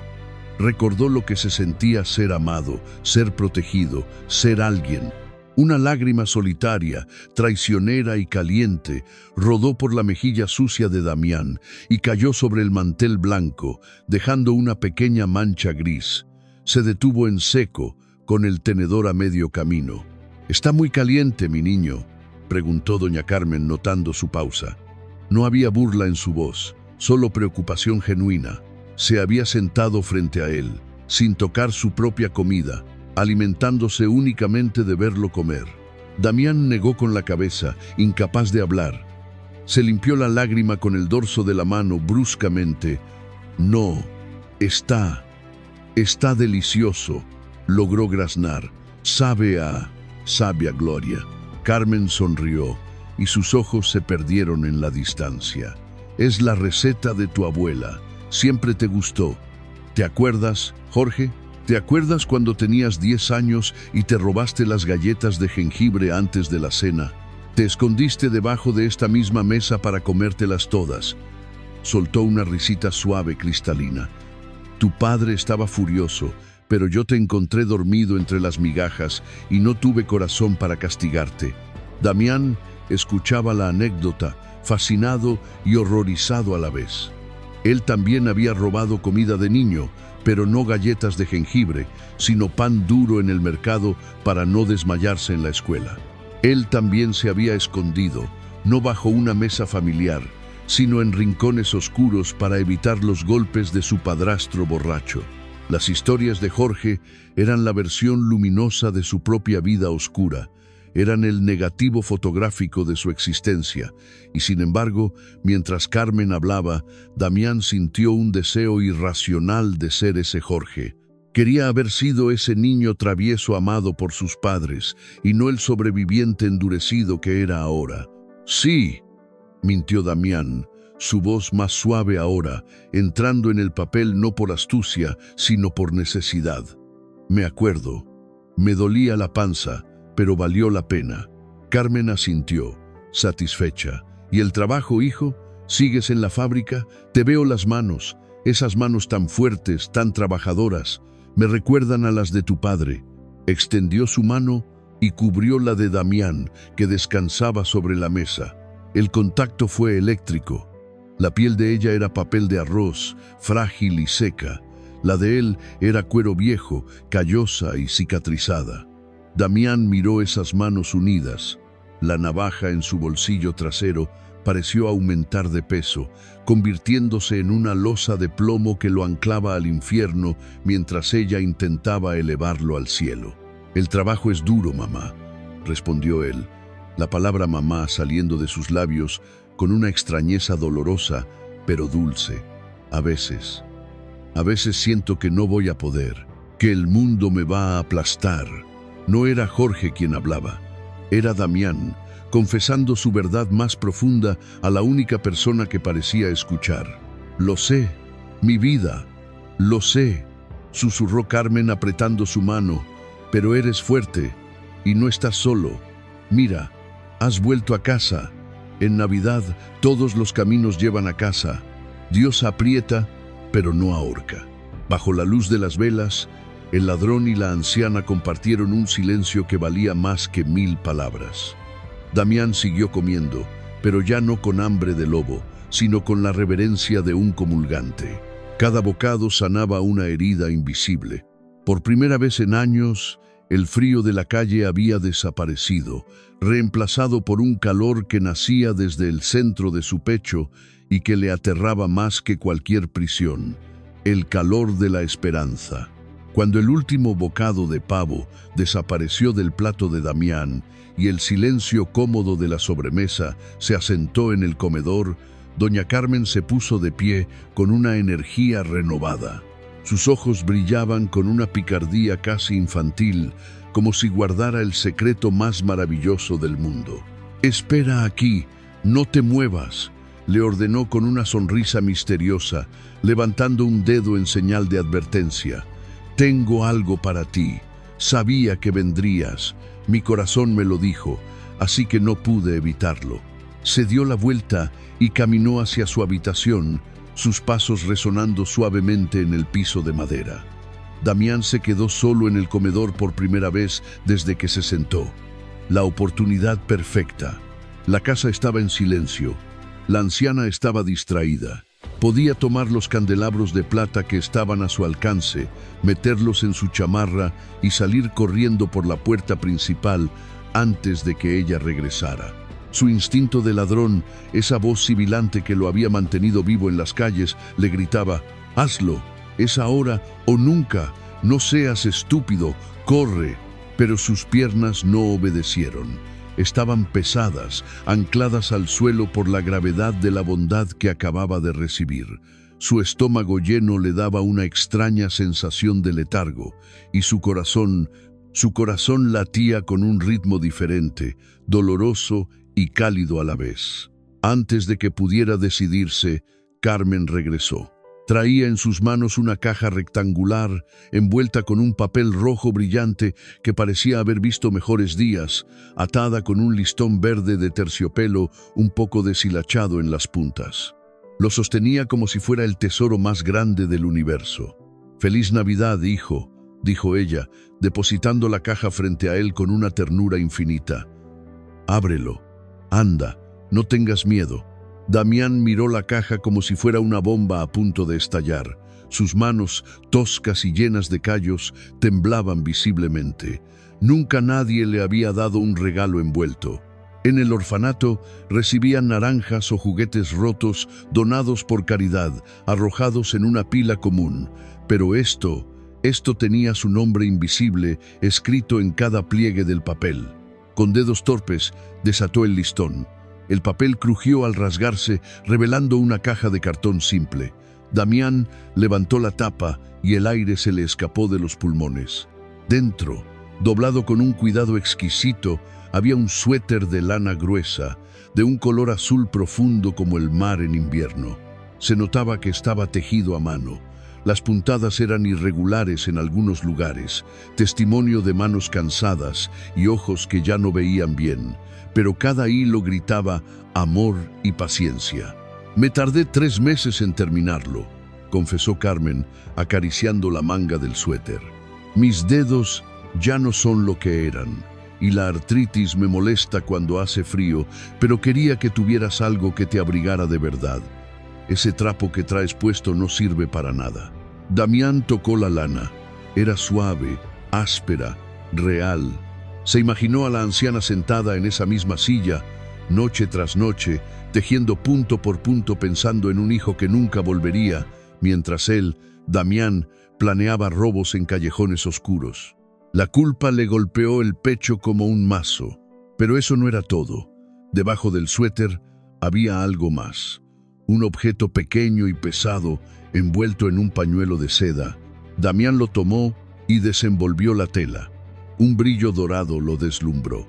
Recordó lo que se sentía ser amado, ser protegido, ser alguien. Una lágrima solitaria, traicionera y caliente, rodó por la mejilla sucia de Damián y cayó sobre el mantel blanco, dejando una pequeña mancha gris. Se detuvo en seco, con el tenedor a medio camino. «¿Está muy caliente, mi niño?», preguntó doña Carmen, notando su pausa. No había burla en su voz, solo preocupación genuina. Se había sentado frente a él, sin tocar su propia comida, alimentándose únicamente de verlo comer. Damián negó con la cabeza, incapaz de hablar. Se limpió la lágrima con el dorso de la mano bruscamente. «No, está delicioso», logró graznar. «Sabe a gloria». Carmen sonrió y sus ojos se perdieron en la distancia. «Es la receta de tu abuela. Siempre te gustó. ¿Te acuerdas, Jorge? ¿Te acuerdas cuando tenías 10 años y te robaste las galletas de jengibre antes de la cena? Te escondiste debajo de esta misma mesa para comértelas todas». Soltó una risita suave, cristalina. «Tu padre estaba furioso, pero yo te encontré dormido entre las migajas y no tuve corazón para castigarte». Damián escuchaba la anécdota, fascinado y horrorizado a la vez. Él también había robado comida de niño, pero no galletas de jengibre, sino pan duro en el mercado para no desmayarse en la escuela. Él también se había escondido, no bajo una mesa familiar, sino en rincones oscuros para evitar los golpes de su padrastro borracho. Las historias de Jorge eran la versión luminosa de su propia vida oscura, eran el negativo fotográfico de su existencia, y sin embargo, mientras Carmen hablaba, Damián sintió un deseo irracional de ser ese Jorge. Quería haber sido ese niño travieso amado por sus padres, y no el sobreviviente endurecido que era ahora. Sí, mintió Damián, su voz más suave ahora, entrando en el papel no por astucia, sino por necesidad. Me acuerdo. Me dolía la panza, pero valió la pena. Carmen asintió, satisfecha. ¿Y el trabajo, hijo? ¿Sigues en la fábrica? Te veo las manos, esas manos tan fuertes, tan trabajadoras. Me recuerdan a las de tu padre. Extendió su mano y cubrió la de Damián, que descansaba sobre la mesa. El contacto fue eléctrico. La piel de ella era papel de arroz, frágil y seca. La de él era cuero viejo, callosa y cicatrizada. Damián miró esas manos unidas. La navaja en su bolsillo trasero pareció aumentar de peso, convirtiéndose en una losa de plomo que lo anclaba al infierno mientras ella intentaba elevarlo al cielo. «El trabajo es duro, mamá», respondió él, la palabra mamá saliendo de sus labios con una extrañeza dolorosa, pero dulce. A veces siento que no voy a poder, que el mundo me va a aplastar». No era Jorge quien hablaba, era Damián, confesando su verdad más profunda a la única persona que parecía escuchar. «Lo sé, mi vida, lo sé», susurró Carmen apretando su mano, «pero eres fuerte y no estás solo. Mira, has vuelto a casa. En Navidad todos los caminos llevan a casa. Dios aprieta, pero no ahorca». Bajo la luz de las velas, el ladrón y la anciana compartieron un silencio que valía más que 1000 palabras. Damián siguió comiendo, pero ya no con hambre de lobo, sino con la reverencia de un comulgante. Cada bocado sanaba una herida invisible. Por primera vez en años, el frío de la calle había desaparecido, reemplazado por un calor que nacía desde el centro de su pecho y que le aterraba más que cualquier prisión: el calor de la esperanza. Cuando el último bocado de pavo desapareció del plato de Damián y el silencio cómodo de la sobremesa se asentó en el comedor, doña Carmen se puso de pie con una energía renovada. Sus ojos brillaban con una picardía casi infantil, como si guardara el secreto más maravilloso del mundo. «Espera aquí, no te muevas», le ordenó con una sonrisa misteriosa, levantando un dedo en señal de advertencia. «Tengo algo para ti. Sabía que vendrías. Mi corazón me lo dijo, así que no pude evitarlo». Se dio la vuelta y caminó hacia su habitación, sus pasos resonando suavemente en el piso de madera. Damián se quedó solo en el comedor por primera vez desde que se sentó. La oportunidad perfecta. La casa estaba en silencio. La anciana estaba distraída. Podía tomar los candelabros de plata que estaban a su alcance, meterlos en su chamarra y salir corriendo por la puerta principal antes de que ella regresara. Su instinto de ladrón, esa voz sibilante que lo había mantenido vivo en las calles, le gritaba: «Hazlo, es ahora o nunca, no seas estúpido, corre». Pero sus piernas no obedecieron. Estaban pesadas, ancladas al suelo por la gravedad de la bondad que acababa de recibir. Su estómago lleno le daba una extraña sensación de letargo, y su corazón latía con un ritmo diferente, doloroso y cálido a la vez. Antes de que pudiera decidirse, Carmen regresó. Traía en sus manos una caja rectangular, envuelta con un papel rojo brillante que parecía haber visto mejores días, atada con un listón verde de terciopelo un poco deshilachado en las puntas. Lo sostenía como si fuera el tesoro más grande del universo. «Feliz Navidad, hijo», dijo ella, depositando la caja frente a él con una ternura infinita. «Ábrelo. Anda, no tengas miedo». Damián miró la caja como si fuera una bomba a punto de estallar. Sus manos, toscas y llenas de callos, temblaban visiblemente. Nunca nadie le había dado un regalo envuelto. En el orfanato recibían naranjas o juguetes rotos donados por caridad, arrojados en una pila común. Pero esto tenía su nombre invisible escrito en cada pliegue del papel. Con dedos torpes desató el listón. El papel crujió al rasgarse, revelando una caja de cartón simple. Damián levantó la tapa y el aire se le escapó de los pulmones. Dentro, doblado con un cuidado exquisito, había un suéter de lana gruesa, de un color azul profundo como el mar en invierno. Se notaba que estaba tejido a mano. Las puntadas eran irregulares en algunos lugares, testimonio de manos cansadas y ojos que ya no veían bien, pero cada hilo gritaba amor y paciencia. «Me tardé 3 meses en terminarlo», confesó Carmen, acariciando la manga del suéter. «Mis dedos ya no son lo que eran, y la artritis me molesta cuando hace frío, pero quería que tuvieras algo que te abrigara de verdad. Ese trapo que traes puesto no sirve para nada». Damián tocó la lana. Era suave, áspera, real. Se imaginó a la anciana sentada en esa misma silla, noche tras noche, tejiendo punto por punto pensando en un hijo que nunca volvería, mientras él, Damián, planeaba robos en callejones oscuros. La culpa le golpeó el pecho como un mazo. Pero eso no era todo. Debajo del suéter había algo más. Un objeto pequeño y pesado, envuelto en un pañuelo de seda. Damián lo tomó y desenvolvió la tela. Un brillo dorado lo deslumbró.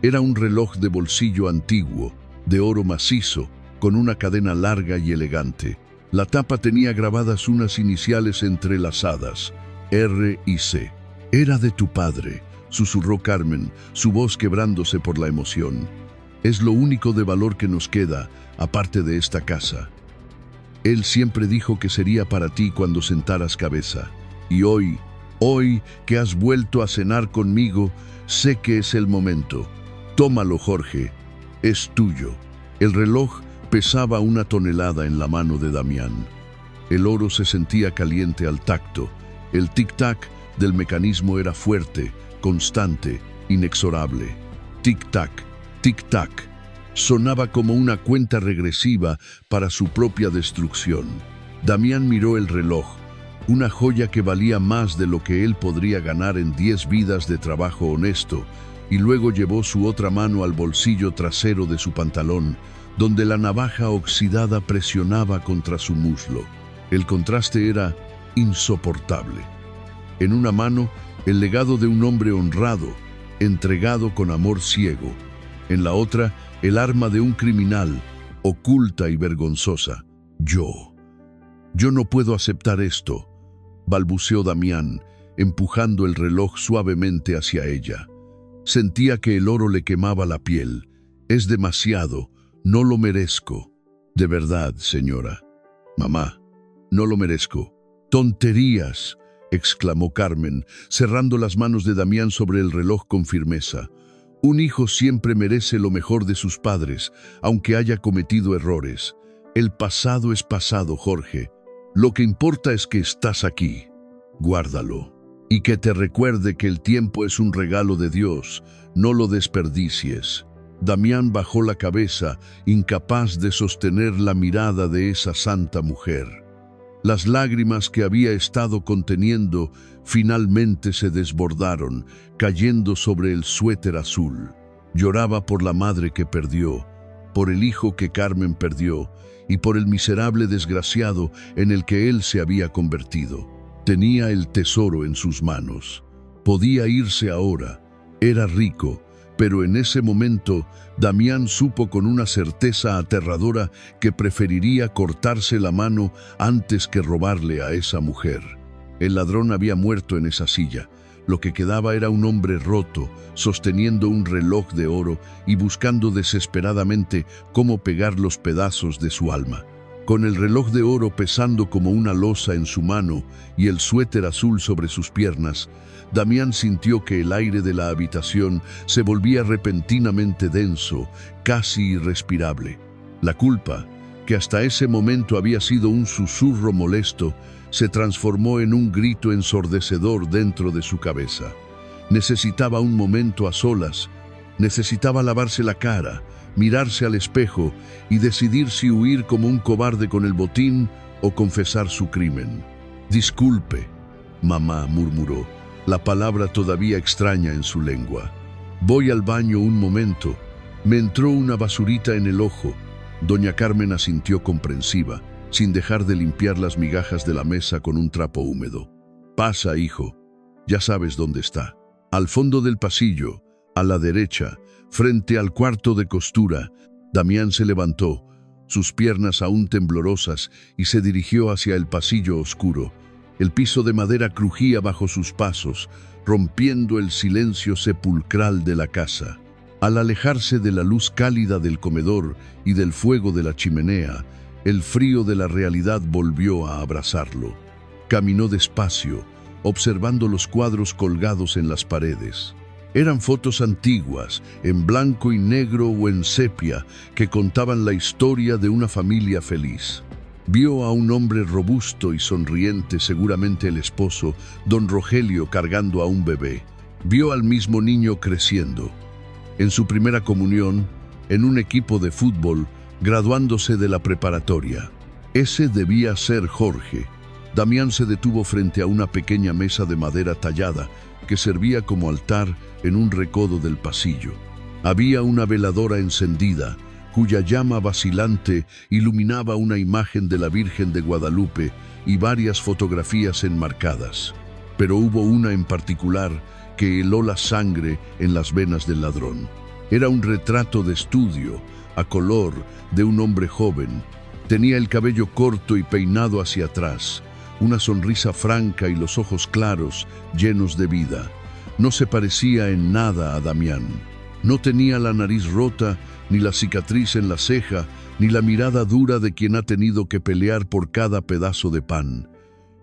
Era un reloj de bolsillo antiguo, de oro macizo, con una cadena larga y elegante. La tapa tenía grabadas unas iniciales entrelazadas, R y C. «Era de tu padre», susurró Carmen, su voz quebrándose por la emoción. «Es lo único de valor que nos queda, aparte de esta casa. Él siempre dijo que sería para ti cuando sentaras cabeza. Y hoy que has vuelto a cenar conmigo, sé que es el momento. Tómalo, Jorge, es tuyo». El reloj pesaba 1 tonelada en la mano de Damián. El oro se sentía caliente al tacto. El tic-tac del mecanismo era fuerte, constante, inexorable. Tic-tac, tic-tac. Sonaba como una cuenta regresiva para su propia destrucción. Damián miró el reloj, una joya que valía más de lo que él podría ganar en 10 vidas de trabajo honesto, y luego llevó su otra mano al bolsillo trasero de su pantalón, donde la navaja oxidada presionaba contra su muslo. El contraste era insoportable. En una mano, el legado de un hombre honrado, entregado con amor ciego. En la otra, el arma de un criminal, oculta y vergonzosa. Yo no puedo aceptar esto», balbuceó Damián, empujando el reloj suavemente hacia ella. Sentía que el oro le quemaba la piel. «Es demasiado, no lo merezco». «De verdad, señora». «Mamá, no lo merezco». «Tonterías», exclamó Carmen, cerrando las manos de Damián sobre el reloj con firmeza. «Un hijo siempre merece lo mejor de sus padres, aunque haya cometido errores. El pasado es pasado, Jorge. Lo que importa es que estás aquí. Guárdalo. Y que te recuerde que el tiempo es un regalo de Dios. No lo desperdicies». Damián bajó la cabeza, incapaz de sostener la mirada de esa santa mujer. Las lágrimas que había estado conteniendo finalmente se desbordaron, cayendo sobre el suéter azul. Lloraba por la madre que perdió, por el hijo que Carmen perdió y por el miserable desgraciado en el que él se había convertido. Tenía el tesoro en sus manos. Podía irse ahora. Era rico, pero en ese momento Damián supo con una certeza aterradora que preferiría cortarse la mano antes que robarle a esa mujer. El ladrón había muerto en esa silla. Lo que quedaba era un hombre roto, sosteniendo un reloj de oro y buscando desesperadamente cómo pegar los pedazos de su alma. Con el reloj de oro pesando como una losa en su mano y el suéter azul sobre sus piernas, Damián sintió que el aire de la habitación se volvía repentinamente denso, casi irrespirable. La culpa, que hasta ese momento había sido un susurro molesto, se transformó en un grito ensordecedor dentro de su cabeza. Necesitaba un momento a solas, necesitaba lavarse la cara, mirarse al espejo y decidir si huir como un cobarde con el botín o confesar su crimen. «Disculpe», mamá murmuró, la palabra todavía extraña en su lengua. «Voy al baño un momento». Me entró una basurita en el ojo. Doña Carmen asintió comprensiva. sin dejar de limpiar las migajas de la mesa con un trapo húmedo. «Pasa, hijo. Ya sabes dónde está. Al fondo del pasillo, a la derecha, frente al cuarto de costura». Damián se levantó, sus piernas aún temblorosas, y se dirigió hacia el pasillo oscuro. El piso de madera crujía bajo sus pasos, rompiendo el silencio sepulcral de la casa. Al alejarse de la luz cálida del comedor y del fuego de la chimenea, el frío de la realidad volvió a abrazarlo. Caminó despacio, observando los cuadros colgados en las paredes. Eran fotos antiguas, en blanco y negro o en sepia, que contaban la historia de una familia feliz. Vio a un hombre robusto y sonriente, seguramente el esposo, don Rogelio, cargando a un bebé. Vio al mismo niño creciendo. En su primera comunión, en un equipo de fútbol, graduándose de la preparatoria. Ese debía ser Jorge. Damián se detuvo frente a una pequeña mesa de madera tallada que servía como altar en un recodo del pasillo. Había una veladora encendida, cuya llama vacilante iluminaba una imagen de la Virgen de Guadalupe y varias fotografías enmarcadas. Pero hubo una en particular que heló la sangre en las venas del ladrón. Era un retrato de estudio, a color, de un hombre joven. Tenía el cabello corto y peinado hacia atrás, una sonrisa franca y los ojos claros, llenos de vida. No se parecía en nada a Damián. No tenía la nariz rota, ni la cicatriz en la ceja, ni la mirada dura de quien ha tenido que pelear por cada pedazo de pan.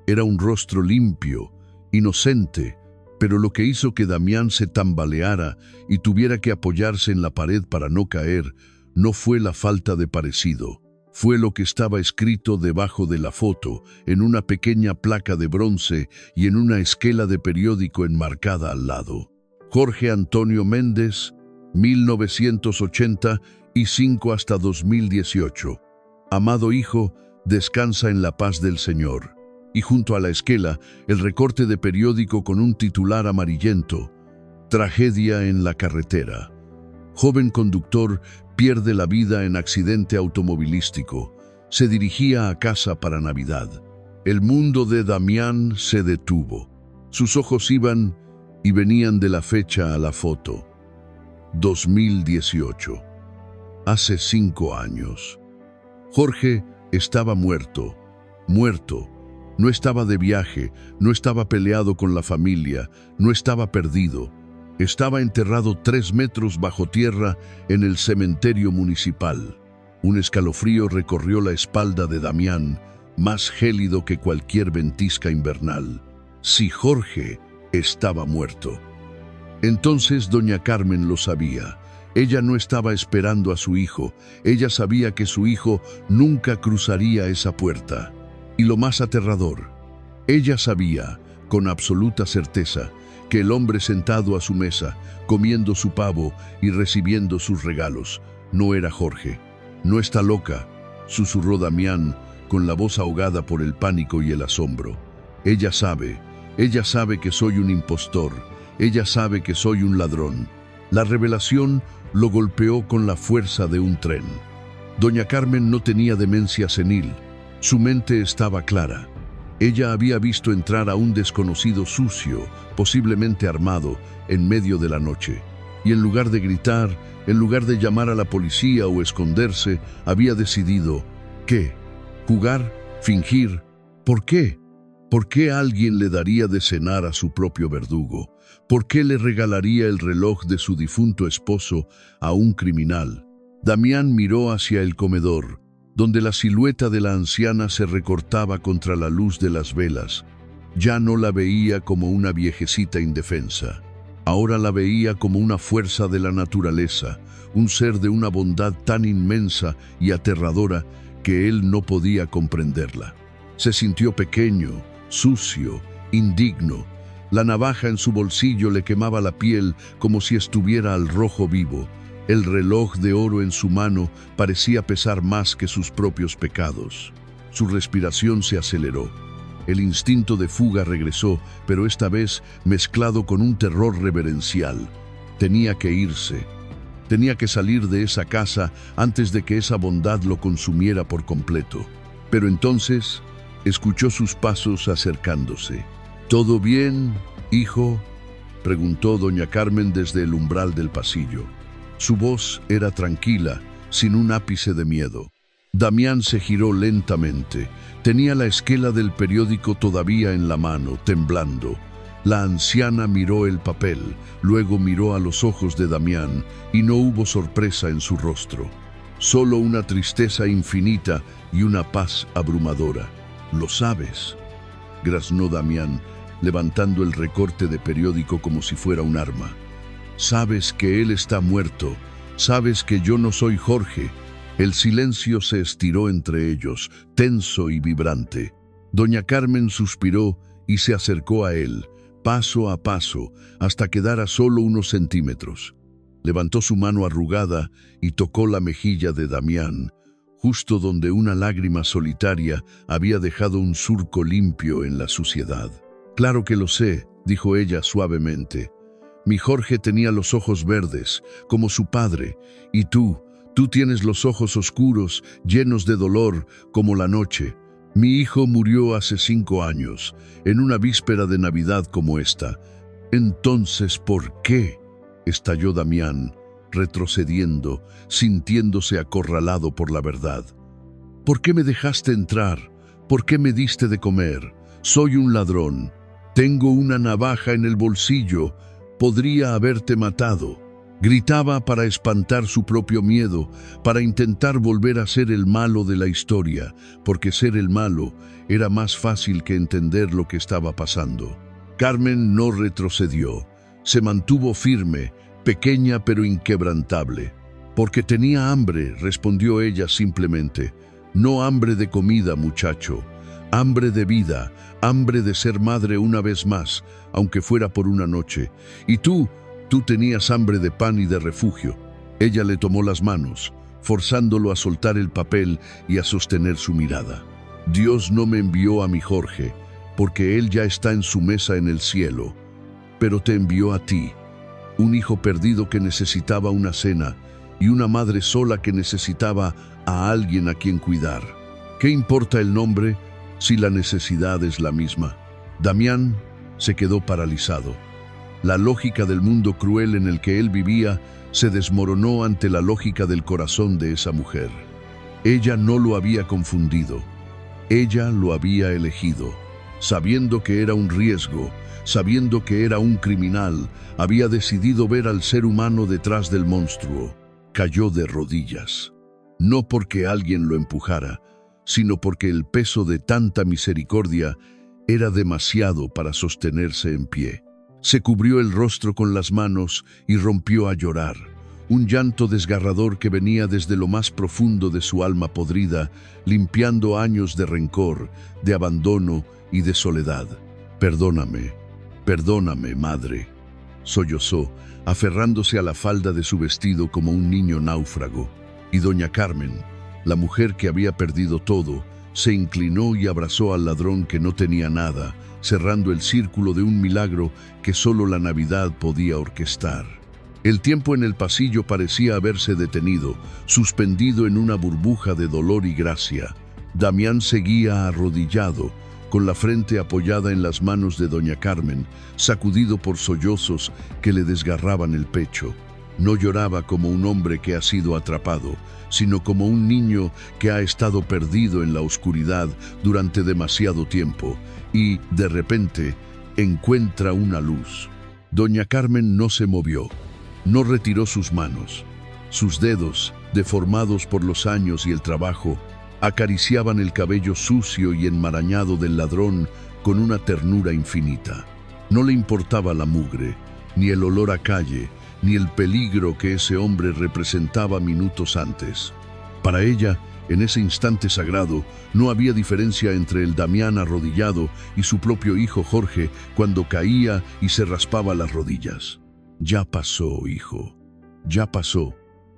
Era un rostro limpio, inocente, pero lo que hizo que Damián se tambaleara y tuviera que apoyarse en la pared para no caer, no fue la falta de parecido. Fue lo que estaba escrito debajo de la foto, en una pequeña placa de bronce y en una esquela de periódico enmarcada al lado. Jorge Antonio Méndez, 1985 hasta 2018. Amado hijo, descansa en la paz del Señor. Y junto a la esquela, el recorte de periódico con un titular amarillento: Tragedia en la carretera. Joven conductor pierde la vida en accidente automovilístico. Se dirigía a casa para Navidad. El mundo de Damián se detuvo. Sus ojos iban y venían de la fecha a la foto. 2018. Hace 5 años. Jorge estaba muerto. Muerto. No estaba de viaje, no estaba peleado con la familia, no estaba perdido. Estaba enterrado 3 metros bajo tierra en el cementerio municipal. Un escalofrío recorrió la espalda de Damián, más gélido que cualquier ventisca invernal. Si Jorge estaba muerto. Entonces doña Carmen lo sabía. Ella no estaba esperando a su hijo. Ella sabía que su hijo nunca cruzaría esa puerta. Y lo más aterrador, ella sabía, con absoluta certeza, que el hombre sentado a su mesa, comiendo su pavo y recibiendo sus regalos, no era Jorge. «No está loca», susurró Damián, con la voz ahogada por el pánico y el asombro. Ella sabe que soy un impostor, ella sabe que soy un ladrón». La revelación lo golpeó con la fuerza de un tren. Doña Carmen no tenía demencia senil. Su mente estaba clara. Ella había visto entrar a un desconocido sucio, posiblemente armado, en medio de la noche. Y en lugar de gritar, en lugar de llamar a la policía o esconderse, había decidido, ¿qué? ¿Jugar? ¿Fingir? ¿Por qué? ¿Por qué alguien le daría de cenar a su propio verdugo? ¿Por qué le regalaría el reloj de su difunto esposo a un criminal? Damián miró hacia el comedor, donde la silueta de la anciana se recortaba contra la luz de las velas. Ya no la veía como una viejecita indefensa. Ahora la veía como una fuerza de la naturaleza, un ser de una bondad tan inmensa y aterradora que él no podía comprenderla. Se sintió pequeño, sucio, indigno. La navaja en su bolsillo le quemaba la piel como si estuviera al rojo vivo. El reloj de oro en su mano parecía pesar más que sus propios pecados. Su respiración se aceleró. El instinto de fuga regresó, pero esta vez mezclado con un terror reverencial. Tenía que irse. Tenía que salir de esa casa antes de que esa bondad lo consumiera por completo. Pero entonces escuchó sus pasos acercándose. ¿Todo bien, hijo?, preguntó doña Carmen desde el umbral del pasillo. Su voz era tranquila, sin un ápice de miedo. Damián se giró lentamente. Tenía la esquela del periódico todavía en la mano, temblando. La anciana miró el papel, luego miró a los ojos de Damián y no hubo sorpresa en su rostro. Solo una tristeza infinita y una paz abrumadora. «¿Lo sabes?», graznó Damián, levantando el recorte de periódico como si fuera un arma. «Sabes que él está muerto. Sabes que yo no soy Jorge». El silencio se estiró entre ellos, tenso y vibrante. Doña Carmen suspiró y se acercó a él, paso a paso, hasta quedar a solo unos centímetros. Levantó su mano arrugada y tocó la mejilla de Damián, justo donde una lágrima solitaria había dejado un surco limpio en la suciedad. «Claro que lo sé», dijo ella suavemente. «Mi Jorge tenía los ojos verdes, como su padre, y tú tienes los ojos oscuros, llenos de dolor, como la noche. Mi hijo murió hace 5 años, en una víspera de Navidad como esta». «Entonces, ¿por qué?», estalló Damián, retrocediendo, sintiéndose acorralado por la verdad. «¿Por qué me dejaste entrar? ¿Por qué me diste de comer? Soy un ladrón. Tengo una navaja en el bolsillo. Podría haberte matado». Gritaba para espantar su propio miedo, para intentar volver a ser el malo de la historia, porque ser el malo era más fácil que entender lo que estaba pasando. Carmen no retrocedió, se mantuvo firme, pequeña pero inquebrantable. «Porque tenía hambre», respondió ella simplemente. «No hambre de comida, muchacho. Hambre de vida, hambre de ser madre una vez más, aunque fuera por una noche. Y tú tenías hambre de pan y de refugio». Ella le tomó las manos, forzándolo a soltar el papel y a sostener su mirada. «Dios no me envió a mi Jorge, porque él ya está en su mesa en el cielo, pero te envió a ti, un hijo perdido que necesitaba una cena y una madre sola que necesitaba a alguien a quien cuidar. ¿Qué importa el nombre si la necesidad es la misma?». Damián se quedó paralizado. La lógica del mundo cruel en el que él vivía se desmoronó ante la lógica del corazón de esa mujer. Ella no lo había confundido. Ella lo había elegido. Sabiendo que era un riesgo, sabiendo que era un criminal, había decidido ver al ser humano detrás del monstruo. Cayó de rodillas. No porque alguien lo empujara, sino porque el peso de tanta misericordia era demasiado para sostenerse en pie. Se cubrió el rostro con las manos y rompió a llorar, un llanto desgarrador que venía desde lo más profundo de su alma podrida, limpiando años de rencor, de abandono y de soledad. «Perdóname, perdóname, madre», sollozó, aferrándose a la falda de su vestido como un niño náufrago. Y doña Carmen, la mujer que había perdido todo, se inclinó y abrazó al ladrón que no tenía nada, cerrando el círculo de un milagro que solo la Navidad podía orquestar. El tiempo en el pasillo parecía haberse detenido, suspendido en una burbuja de dolor y gracia. Damián seguía arrodillado, con la frente apoyada en las manos de doña Carmen, sacudido por sollozos que le desgarraban el pecho. No lloraba como un hombre que ha sido atrapado, sino como un niño que ha estado perdido en la oscuridad durante demasiado tiempo y, de repente, encuentra una luz. Doña Carmen no se movió, no retiró sus manos. Sus dedos, deformados por los años y el trabajo, acariciaban el cabello sucio y enmarañado del ladrón con una ternura infinita. No le importaba la mugre, ni el olor a calle, ni el peligro que ese hombre representaba minutos antes. Para ella, en ese instante sagrado, no había diferencia entre el Damián arrodillado y su propio hijo Jorge cuando caía y se raspaba las rodillas. «Ya pasó, hijo, ya pasó»,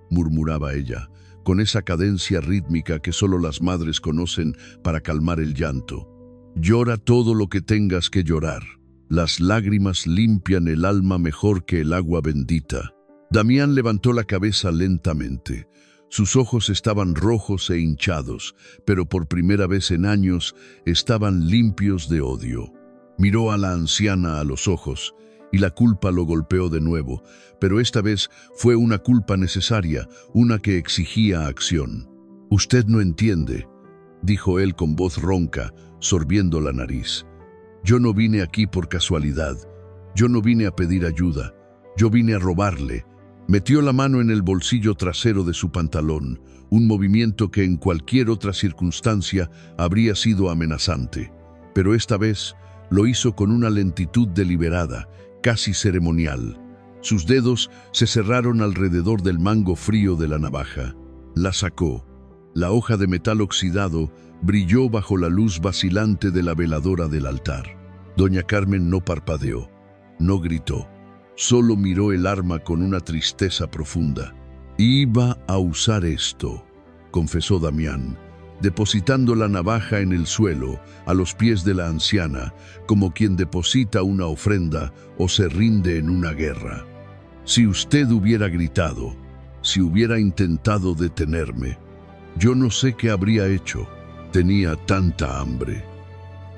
murmuraba ella, con esa cadencia rítmica que solo las madres conocen para calmar el llanto. «Llora todo lo que tengas que llorar. Las lágrimas limpian el alma mejor que el agua bendita». Damián levantó la cabeza lentamente. Sus ojos estaban rojos e hinchados, pero por primera vez en años estaban limpios de odio. Miró a la anciana a los ojos, y la culpa lo golpeó de nuevo, pero esta vez fue una culpa necesaria, una que exigía acción. «Usted no entiende», dijo él con voz ronca, sorbiendo la nariz. «Yo no vine aquí por casualidad. Yo no vine a pedir ayuda. Yo vine a robarle». Metió la mano en el bolsillo trasero de su pantalón, un movimiento que en cualquier otra circunstancia habría sido amenazante. Pero esta vez lo hizo con una lentitud deliberada, casi ceremonial. Sus dedos se cerraron alrededor del mango frío de la navaja. La sacó. La hoja de metal oxidado brilló bajo la luz vacilante de la veladora del altar. Doña Carmen no parpadeó, no gritó. Solo miró el arma con una tristeza profunda. «Iba a usar esto», confesó Damián, depositando la navaja en el suelo, a los pies de la anciana, como quien deposita una ofrenda o se rinde en una guerra. «Si usted hubiera gritado, si hubiera intentado detenerme, yo no sé qué habría hecho. Tenía tanta hambre,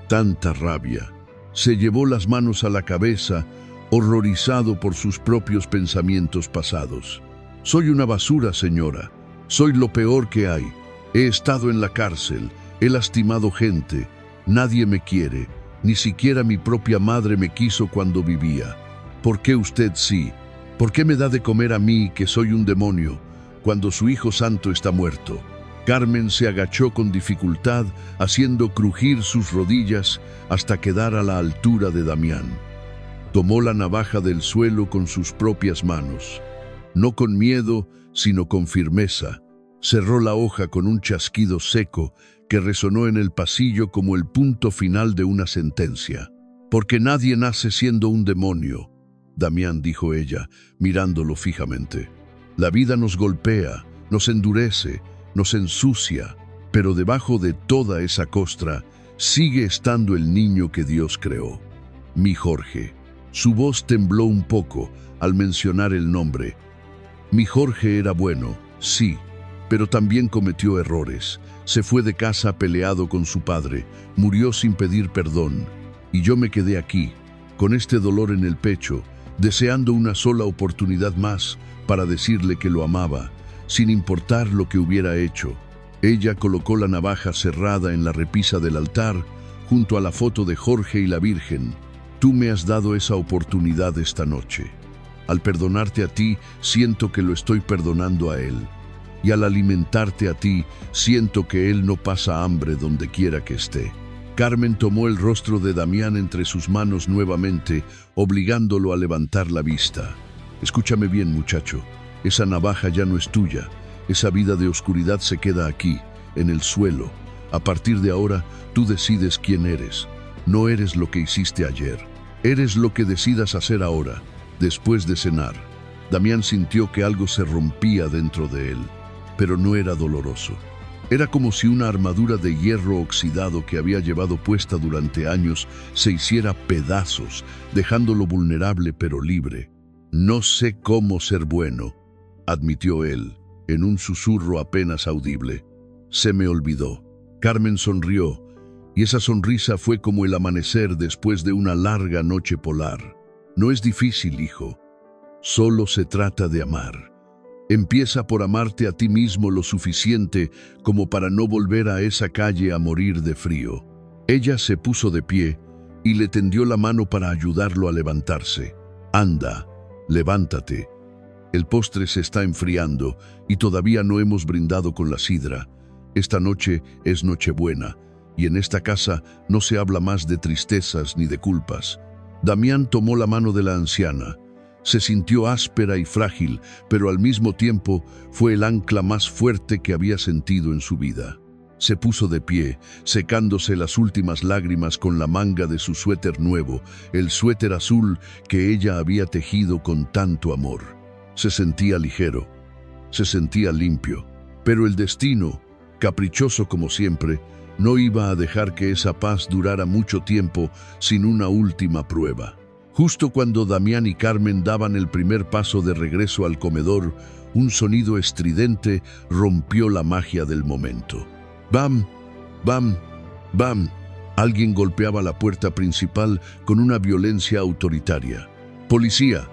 tanta rabia». Se llevó las manos a la cabeza, horrorizado por sus propios pensamientos pasados. «Soy una basura, señora. Soy lo peor que hay. He estado en la cárcel, he lastimado gente. Nadie me quiere. Ni siquiera mi propia madre me quiso cuando vivía. ¿Por qué usted sí? ¿Por qué me da de comer a mí, que soy un demonio, cuando su hijo santo está muerto?» Carmen se agachó con dificultad, haciendo crujir sus rodillas hasta quedar a la altura de Damián. Tomó la navaja del suelo con sus propias manos. No con miedo, sino con firmeza. Cerró la hoja con un chasquido seco que resonó en el pasillo como el punto final de una sentencia. «Porque nadie nace siendo un demonio», Damián, dijo ella, mirándolo fijamente. «La vida nos golpea, nos endurece, nos ensucia, pero debajo de toda esa costra sigue estando el niño que Dios creó. Mi Jorge». Su voz tembló un poco al mencionar el nombre. «Mi Jorge era bueno, sí, pero también cometió errores. Se fue de casa peleado con su padre, murió sin pedir perdón. Y yo me quedé aquí, con este dolor en el pecho, deseando una sola oportunidad más para decirle que lo amaba, sin importar lo que hubiera hecho». Ella colocó la navaja cerrada en la repisa del altar, junto a la foto de Jorge y la Virgen. «Tú me has dado esa oportunidad esta noche. Al perdonarte a ti, siento que lo estoy perdonando a él. Y al alimentarte a ti, siento que él no pasa hambre donde quiera que esté». Carmen tomó el rostro de Damián entre sus manos nuevamente, obligándolo a levantar la vista. «Escúchame bien, muchacho. Esa navaja ya no es tuya. Esa vida de oscuridad se queda aquí, en el suelo. A partir de ahora, tú decides quién eres. No eres lo que hiciste ayer. Eres lo que decidas hacer ahora, después de cenar». Damián sintió que algo se rompía dentro de él, pero no era doloroso. Era como si una armadura de hierro oxidado que había llevado puesta durante años se hiciera pedazos, dejándolo vulnerable pero libre. «No sé cómo ser bueno», admitió él, en un susurro apenas audible. «Se me olvidó». Carmen sonrió, y esa sonrisa fue como el amanecer después de una larga noche polar. «No es difícil, hijo. Solo se trata de amar. Empieza por amarte a ti mismo lo suficiente como para no volver a esa calle a morir de frío». Ella se puso de pie y le tendió la mano para ayudarlo a levantarse. «Anda, levántate. El postre se está enfriando y todavía no hemos brindado con la sidra. Esta noche es Nochebuena, y en esta casa no se habla más de tristezas ni de culpas». Damián tomó la mano de la anciana. Se sintió áspera y frágil, pero al mismo tiempo fue el ancla más fuerte que había sentido en su vida. Se puso de pie, secándose las últimas lágrimas con la manga de su suéter nuevo, el suéter azul que ella había tejido con tanto amor. Se sentía ligero, se sentía limpio, pero el destino, caprichoso como siempre, no iba a dejar que esa paz durara mucho tiempo sin una última prueba. Justo cuando Damián y Carmen daban el primer paso de regreso al comedor, Un sonido estridente rompió la magia del momento. ¡Bam! ¡Bam! ¡Bam! Alguien golpeaba la puerta principal con una violencia autoritaria. ¡Policía!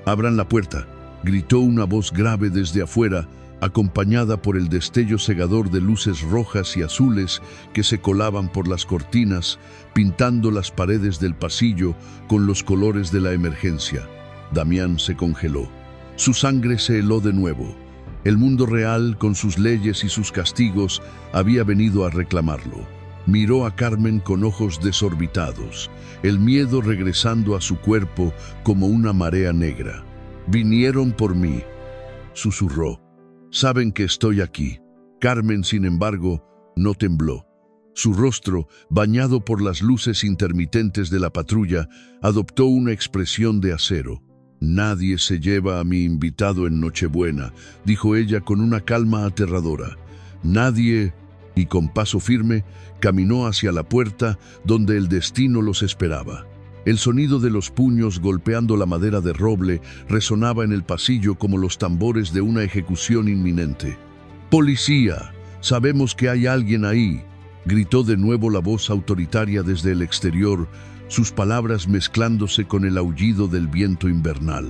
¡Abran la puerta!, gritó una voz grave desde afuera, acompañada por el destello cegador de luces rojas y azules que se colaban por las cortinas, pintando las paredes del pasillo con los colores de la emergencia. Damián se congeló. Su sangre se heló de nuevo. El mundo real, con sus leyes y sus castigos, había venido a reclamarlo. Miró a Carmen con ojos desorbitados, el miedo regresando a su cuerpo como una marea negra. «Vinieron por mí», susurró. «Saben que estoy aquí». Carmen, sin embargo, no tembló. Su rostro, bañado por las luces intermitentes de la patrulla, adoptó una expresión de acero. «Nadie se lleva a mi invitado en Nochebuena», dijo ella con una calma aterradora. «Nadie», y con paso firme caminó hacia la puerta donde el destino los esperaba. El sonido de los puños golpeando la madera de roble resonaba en el pasillo como los tambores de una ejecución inminente. «¡Policía! Sabemos que hay alguien ahí», gritó de nuevo la voz autoritaria desde el exterior, sus palabras mezclándose con el aullido del viento invernal.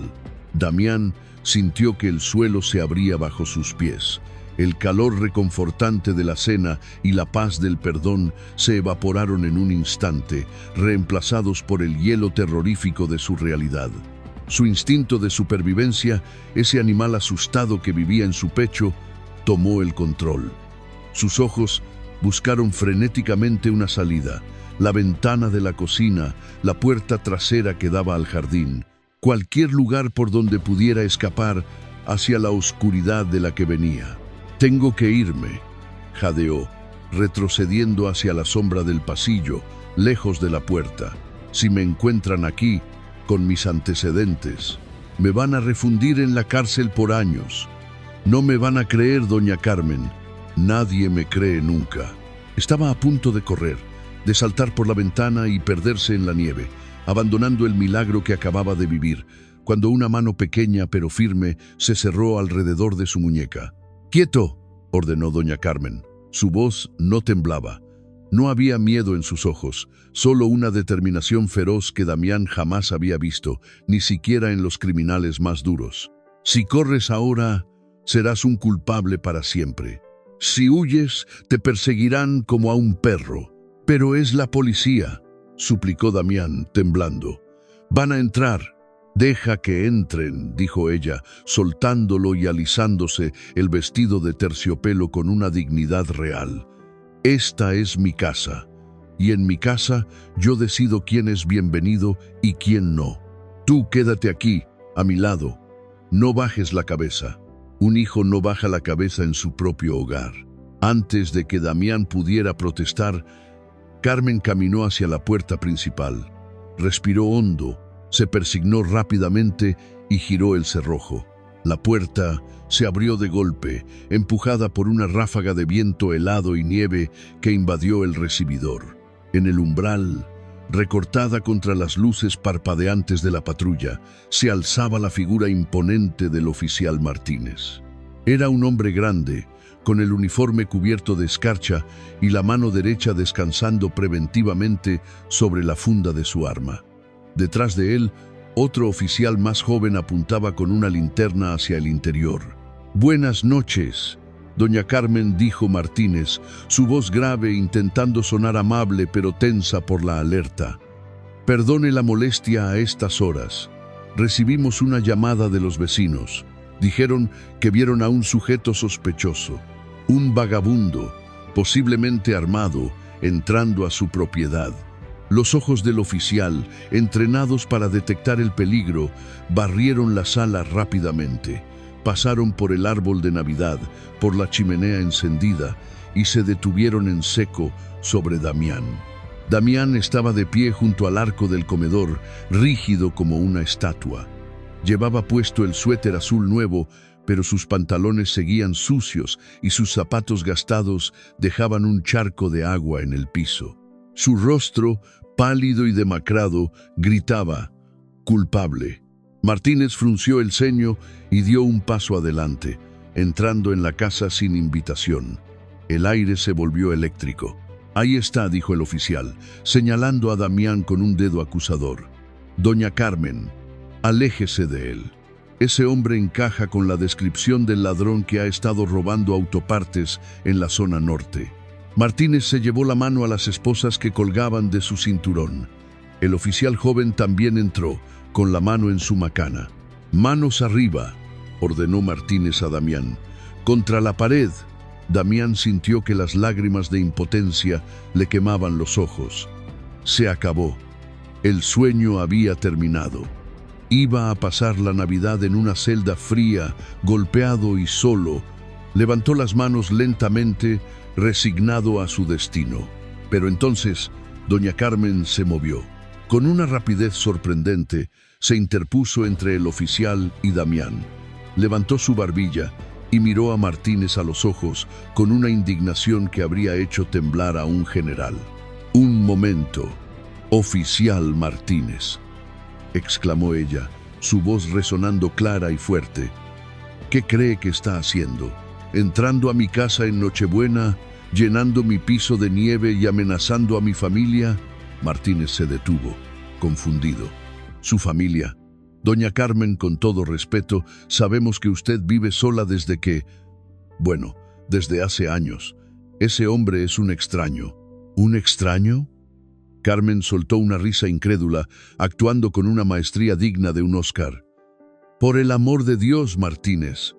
Damián sintió que el suelo se abría bajo sus pies. El calor reconfortante de la cena y la paz del perdón se evaporaron en un instante, reemplazados por el hielo terrorífico de su realidad. Su instinto de supervivencia, ese animal asustado que vivía en su pecho, tomó el control. Sus ojos buscaron frenéticamente una salida, la ventana de la cocina, la puerta trasera que daba al jardín, cualquier lugar por donde pudiera escapar hacia la oscuridad de la que venía. «Tengo que irme», jadeó, retrocediendo hacia la sombra del pasillo, lejos de la puerta. «Si me encuentran aquí, con mis antecedentes, me van a refundir en la cárcel por años. No me van a creer, doña Carmen. Nadie me cree nunca». Estaba a punto de correr, de saltar por la ventana y perderse en la nieve, abandonando el milagro que acababa de vivir, cuando una mano pequeña pero firme se cerró alrededor de su muñeca. «¡Quieto!», ordenó doña Carmen. Su voz no temblaba. No había miedo en sus ojos, solo una determinación feroz que Damián jamás había visto, ni siquiera en los criminales más duros. «Si corres ahora, serás un culpable para siempre. Si huyes, te perseguirán como a un perro». «Pero es la policía», suplicó Damián, temblando. «Van a entrar». «Deja que entren», dijo ella, soltándolo y alisándose el vestido de terciopelo con una dignidad real. «Esta es mi casa, y en mi casa yo decido quién es bienvenido y quién no. Tú quédate aquí, a mi lado. No bajes la cabeza». Un hijo no baja la cabeza en su propio hogar. Antes de que Damián pudiera protestar, Carmen caminó hacia la puerta principal. Respiró hondo, se persignó rápidamente y giró el cerrojo. La puerta se abrió de golpe, empujada por una ráfaga de viento helado y nieve que invadió el recibidor. En el umbral, recortada contra las luces parpadeantes de la patrulla, se alzaba la figura imponente del oficial Martínez. Era un hombre grande, con el uniforme cubierto de escarcha y la mano derecha descansando preventivamente sobre la funda de su arma. Detrás de él, otro oficial más joven apuntaba con una linterna hacia el interior. «Buenas noches, doña Carmen», dijo Martínez, su voz grave intentando sonar amable pero tensa por la alerta. «Perdone la molestia a estas horas. Recibimos una llamada de los vecinos. Dijeron que vieron a un sujeto sospechoso, un vagabundo, posiblemente armado, entrando a su propiedad». Los ojos del oficial, entrenados para detectar el peligro, barrieron la sala rápidamente. Pasaron por el árbol de Navidad, por la chimenea encendida, y se detuvieron en seco sobre Damián. Damián estaba de pie junto al arco del comedor, rígido como una estatua. Llevaba puesto el suéter azul nuevo, pero sus pantalones seguían sucios y sus zapatos gastados dejaban un charco de agua en el piso. Su rostro, pálido y demacrado, gritaba: «Culpable». Martínez frunció el ceño y dio un paso adelante, entrando en la casa sin invitación. El aire se volvió eléctrico. «Ahí está», dijo el oficial, señalando a Damián con un dedo acusador. «Doña Carmen, aléjese de él. Ese hombre encaja con la descripción del ladrón que ha estado robando autopartes en la zona norte». Martínez se llevó la mano a las esposas que colgaban de su cinturón. El oficial joven también entró, con la mano en su macana. «Manos arriba», ordenó Martínez a Damián. «Contra la pared». Damián sintió que las lágrimas de impotencia le quemaban los ojos. Se acabó. El sueño había terminado. Iba a pasar la Navidad en una celda fría, golpeado y solo. Levantó las manos lentamente, resignado a su destino. Pero entonces, doña Carmen se movió. Con una rapidez sorprendente, se interpuso entre el oficial y Damián. Levantó su barbilla y miró a Martínez a los ojos con una indignación que habría hecho temblar a un general. «Un momento, oficial Martínez», exclamó ella, su voz resonando clara y fuerte. «¿Qué cree que está haciendo? Entrando a mi casa en Nochebuena, llenando mi piso de nieve y amenazando a mi familia». Martínez se detuvo, confundido. «¿Su familia? Doña Carmen, con todo respeto, sabemos que usted vive sola desde que... Bueno, desde hace años. Ese hombre es un extraño». «¿Un extraño?». Carmen soltó una risa incrédula, actuando con una maestría digna de un Oscar. «Por el amor de Dios, Martínez,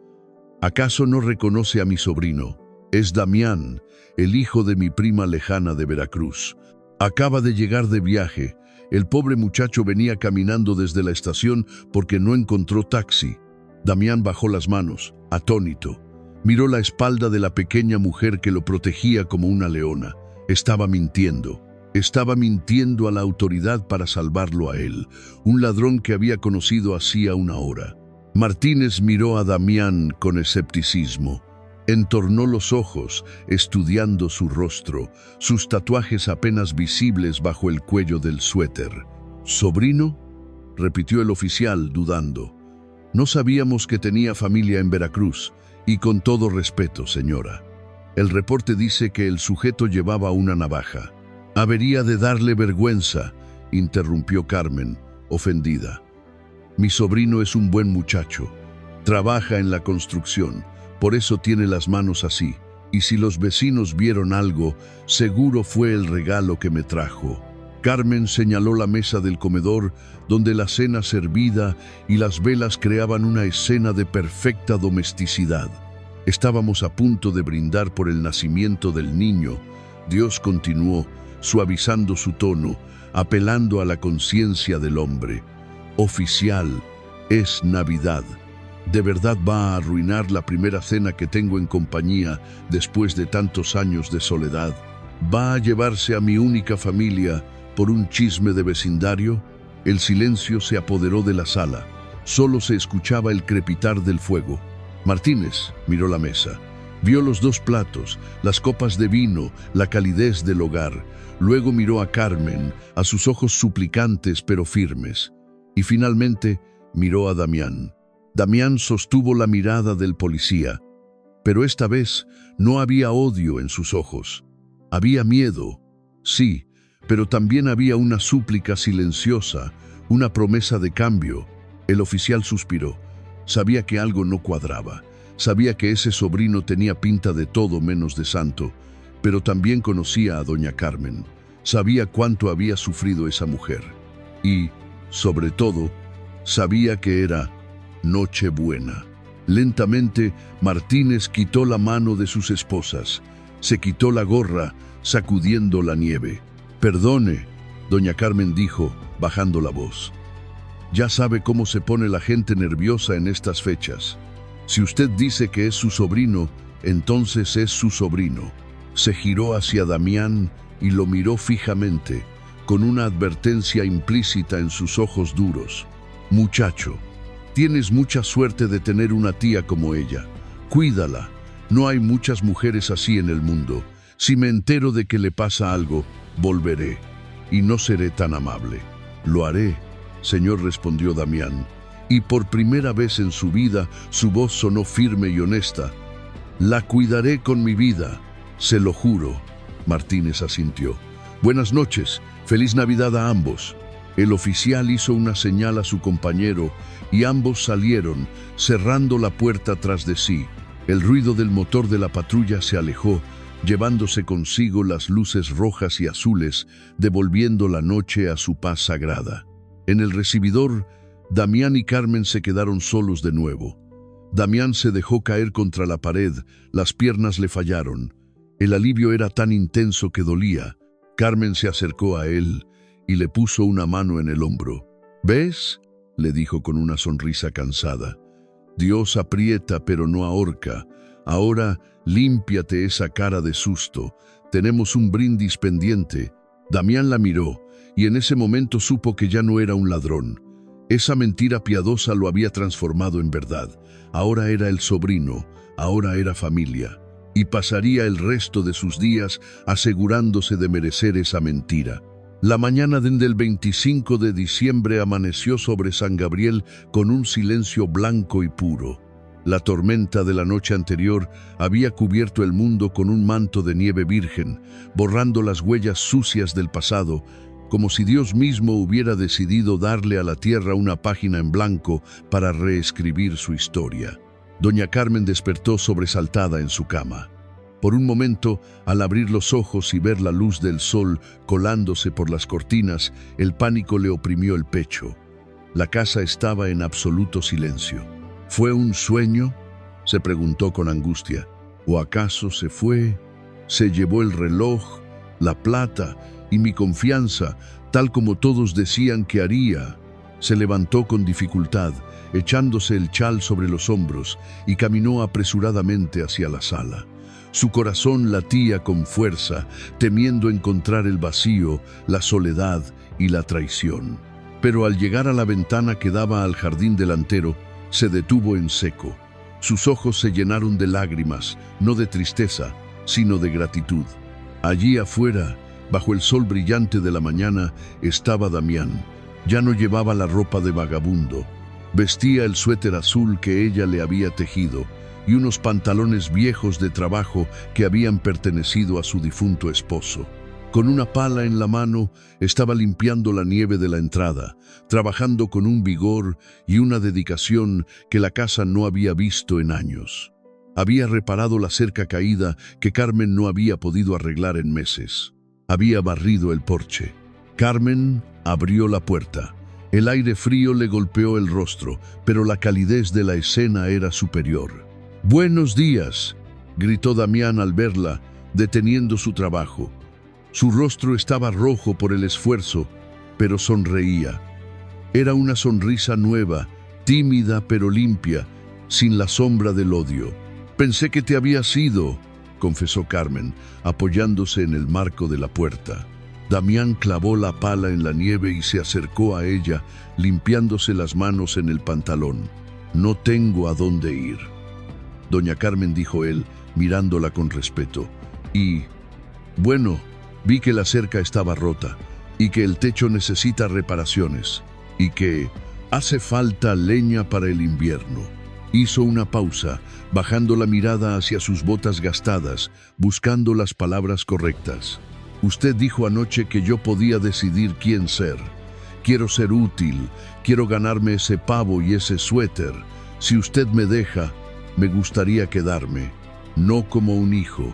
¿acaso no reconoce a mi sobrino? Es Damián, el hijo de mi prima lejana de Veracruz. Acaba de llegar de viaje. El pobre muchacho venía caminando desde la estación porque no encontró taxi». Damián bajó las manos, atónito. Miró la espalda de la pequeña mujer que lo protegía como una leona. Estaba mintiendo. Estaba mintiendo a la autoridad para salvarlo a él, un ladrón que había conocido hacía una hora. Martínez miró a Damián con escepticismo. Entornó los ojos, estudiando su rostro, sus tatuajes apenas visibles bajo el cuello del suéter. «¿Sobrino?», repitió el oficial, dudando. «No sabíamos que tenía familia en Veracruz, y con todo respeto, señora. El reporte dice que el sujeto llevaba una navaja». «Habría de darle vergüenza», interrumpió Carmen, ofendida. «Mi sobrino es un buen muchacho. Trabaja en la construcción. Por eso tiene las manos así, y si los vecinos vieron algo, seguro fue el regalo que me trajo». Carmen señaló la mesa del comedor, donde la cena servida y las velas creaban una escena de perfecta domesticidad. «Estábamos a punto de brindar por el nacimiento del niño», Dios continuó, suavizando su tono, apelando a la conciencia del hombre. «Oficial, es Navidad. ¿De verdad va a arruinar la primera cena que tengo en compañía después de tantos años de soledad? ¿Va a llevarse a mi única familia por un chisme de vecindario?» El silencio se apoderó de la sala. Solo se escuchaba el crepitar del fuego. Martínez miró la mesa. Vio los dos platos, las copas de vino, la calidez del hogar. Luego miró a Carmen, a sus ojos suplicantes pero firmes. Y finalmente miró a Damián. Damián sostuvo la mirada del policía, pero esta vez no había odio en sus ojos. Había miedo, sí, pero también había una súplica silenciosa, una promesa de cambio. El oficial suspiró. Sabía que algo no cuadraba. Sabía que ese sobrino tenía pinta de todo menos de santo, pero también conocía a doña Carmen. Sabía cuánto había sufrido esa mujer. Y, sobre todo, sabía que era Nochebuena. Lentamente, Martínez quitó la mano de sus esposas. Se quitó la gorra, sacudiendo la nieve. «Perdone», doña Carmen dijo, bajando la voz. «Ya sabe cómo se pone la gente nerviosa en estas fechas. Si usted dice que es su sobrino, entonces es su sobrino». Se giró hacia Damián y lo miró fijamente, con una advertencia implícita en sus ojos duros. «Muchacho, tienes mucha suerte de tener una tía como ella. Cuídala. No hay muchas mujeres así en el mundo. Si me entero de que le pasa algo, volveré. Y no seré tan amable». «Lo haré», señor, respondió Damián. y por primera vez en su vida su voz sonó firme y honesta. «La cuidaré con mi vida, se lo juro». Martínez asintió. «Buenas noches, feliz Navidad a ambos». El oficial hizo una señal a su compañero y ambos salieron, cerrando la puerta tras de sí. El ruido del motor de la patrulla se alejó, llevándose consigo las luces rojas y azules, devolviendo la noche a su paz sagrada. En el recibidor, Damián y Carmen se quedaron solos de nuevo. Damián se dejó caer contra la pared, las piernas le fallaron. El alivio era tan intenso que dolía. Carmen se acercó a él y le puso una mano en el hombro. «¿Ves?», le dijo con una sonrisa cansada. «Dios aprieta pero no ahorca. Ahora límpiate esa cara de susto. Tenemos un brindis pendiente». Damián la miró y en ese momento supo que ya no era un ladrón. Esa mentira piadosa lo había transformado en verdad. Ahora era el sobrino, ahora era familia. Y pasaría el resto de sus días asegurándose de merecer esa mentira. La mañana del 25 de diciembre amaneció sobre San Gabriel con un silencio blanco y puro. La tormenta de la noche anterior había cubierto el mundo con un manto de nieve virgen, borrando las huellas sucias del pasado, como si Dios mismo hubiera decidido darle a la tierra una página en blanco para reescribir su historia. Doña Carmen despertó sobresaltada en su cama. Por un momento, al abrir los ojos y ver la luz del sol colándose por las cortinas, el pánico le oprimió el pecho. La casa estaba en absoluto silencio. ¿Fue un sueño?, se preguntó con angustia. ¿O acaso se fue? Se llevó el reloj, la plata y mi confianza, tal como todos decían que haría. Se levantó con dificultad, echándose el chal sobre los hombros, y caminó apresuradamente hacia la sala. Su corazón latía con fuerza, temiendo encontrar el vacío, la soledad y la traición. Pero al llegar a la ventana que daba al jardín delantero, se detuvo en seco. Sus ojos se llenaron de lágrimas, no de tristeza, sino de gratitud. Allí afuera, bajo el sol brillante de la mañana, estaba Damián. Ya no llevaba la ropa de vagabundo. Vestía el suéter azul que ella le había tejido y unos pantalones viejos de trabajo que habían pertenecido a su difunto esposo. Con una pala en la mano, estaba limpiando la nieve de la entrada, trabajando con un vigor y una dedicación que la casa no había visto en años. Había reparado la cerca caída que Carmen no había podido arreglar en meses. Había barrido el porche. Carmen abrió la puerta. El aire frío le golpeó el rostro, pero la calidez de la escena era superior. «Buenos días», gritó Damián al verla, deteniendo su trabajo. Su rostro estaba rojo por el esfuerzo, pero sonreía. Era una sonrisa nueva, tímida pero limpia, sin la sombra del odio. «Pensé que te habías ido», confesó Carmen, apoyándose en el marco de la puerta. Damián clavó la pala en la nieve y se acercó a ella, limpiándose las manos en el pantalón. «No tengo a dónde ir». Doña Carmen, dijo él, mirándola con respeto. «Y, bueno, vi que la cerca estaba rota, y que el techo necesita reparaciones, y que hace falta leña para el invierno». Hizo una pausa, bajando la mirada hacia sus botas gastadas, buscando las palabras correctas. «Usted dijo anoche que yo podía decidir quién ser. Quiero ser útil, quiero ganarme ese pavo y ese suéter. Si usted me deja, me gustaría quedarme, no como un hijo,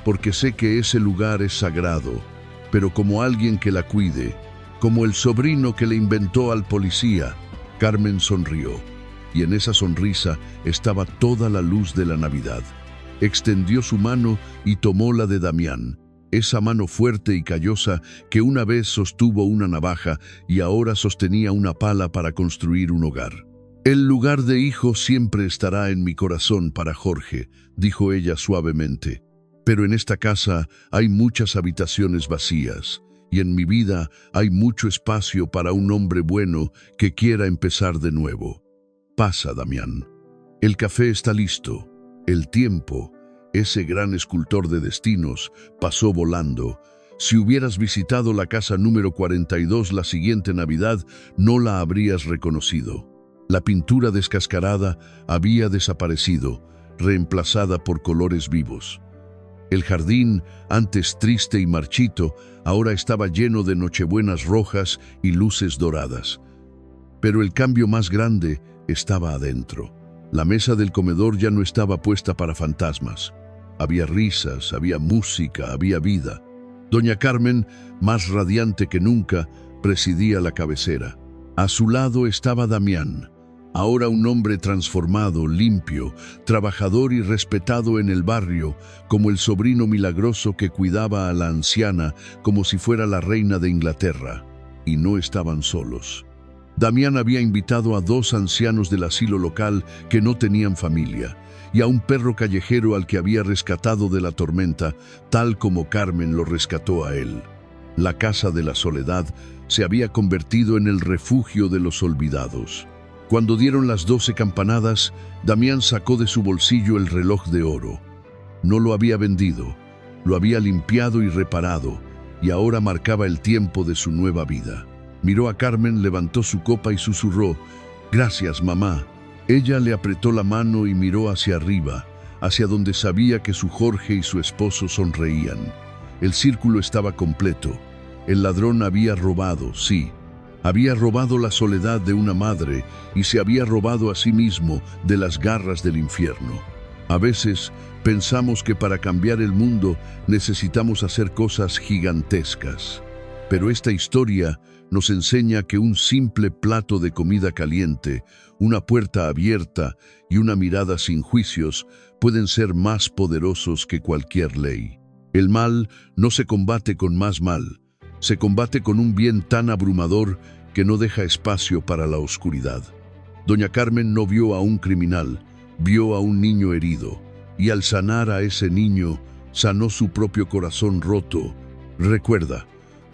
porque sé que ese lugar es sagrado, pero como alguien que la cuide, como el sobrino que le inventó al policía». Carmen sonrió, y en esa sonrisa estaba toda la luz de la Navidad. Extendió su mano y tomó la de Damián, esa mano fuerte y callosa que una vez sostuvo una navaja y ahora sostenía una pala para construir un hogar. «El lugar de hijo siempre estará en mi corazón para Jorge», dijo ella suavemente. «Pero en esta casa hay muchas habitaciones vacías, y en mi vida hay mucho espacio para un hombre bueno que quiera empezar de nuevo. Pasa, Damián. El café está listo. El tiempo, ese gran escultor de destinos, pasó volando. Si hubieras visitado la casa número 42 la siguiente Navidad, no la habrías reconocido. La pintura descascarada había desaparecido, reemplazada por colores vivos. El jardín, antes triste y marchito, ahora estaba lleno de nochebuenas rojas y luces doradas. Pero el cambio más grande estaba adentro. La mesa del comedor ya no estaba puesta para fantasmas. Había risas, había música, había vida. Doña Carmen, más radiante que nunca, presidía la cabecera. A su lado estaba Damián, ahora un hombre transformado, limpio, trabajador y respetado en el barrio, como el sobrino milagroso que cuidaba a la anciana como si fuera la reina de Inglaterra. Y no estaban solos. Damián había invitado a 2 ancianos del asilo local que no tenían familia, y a un perro callejero al que había rescatado de la tormenta, tal como Carmen lo rescató a él. La casa de la soledad se había convertido en el refugio de los olvidados. Cuando dieron las 12 campanadas, Damián sacó de su bolsillo el reloj de oro. No lo había vendido, lo había limpiado y reparado, y ahora marcaba el tiempo de su nueva vida. Miró a Carmen, levantó su copa y susurró: «Gracias, mamá». Ella le apretó la mano y miró hacia arriba, hacia donde sabía que su Jorge y su esposo sonreían. El círculo estaba completo. El ladrón había robado, sí. Había robado la soledad de una madre y se había robado a sí mismo de las garras del infierno. A veces pensamos que para cambiar el mundo necesitamos hacer cosas gigantescas. Pero esta historia nos enseña que un simple plato de comida caliente, una puerta abierta y una mirada sin juicios pueden ser más poderosos que cualquier ley. El mal no se combate con más mal, se combate con un bien tan abrumador que no deja espacio para la oscuridad. Doña Carmen no vio a un criminal, vio a un niño herido, y al sanar a ese niño, sanó su propio corazón roto. Recuerda,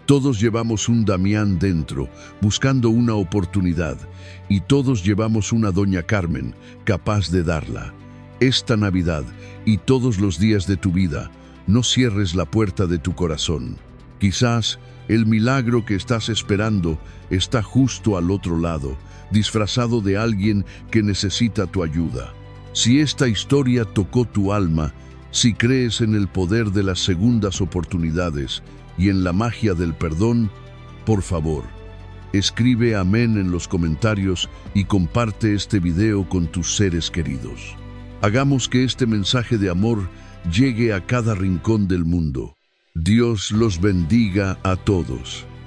todos llevamos un Damián dentro, buscando una oportunidad, y todos llevamos una Doña Carmen, capaz de darla. Esta Navidad y todos los días de tu vida, no cierres la puerta de tu corazón. Quizás el milagro que estás esperando está justo al otro lado, disfrazado de alguien que necesita tu ayuda. Si esta historia tocó tu alma, si crees en el poder de las segundas oportunidades y en la magia del perdón, por favor, escribe amén en los comentarios y comparte este video con tus seres queridos. Hagamos que este mensaje de amor llegue a cada rincón del mundo. Dios los bendiga a todos.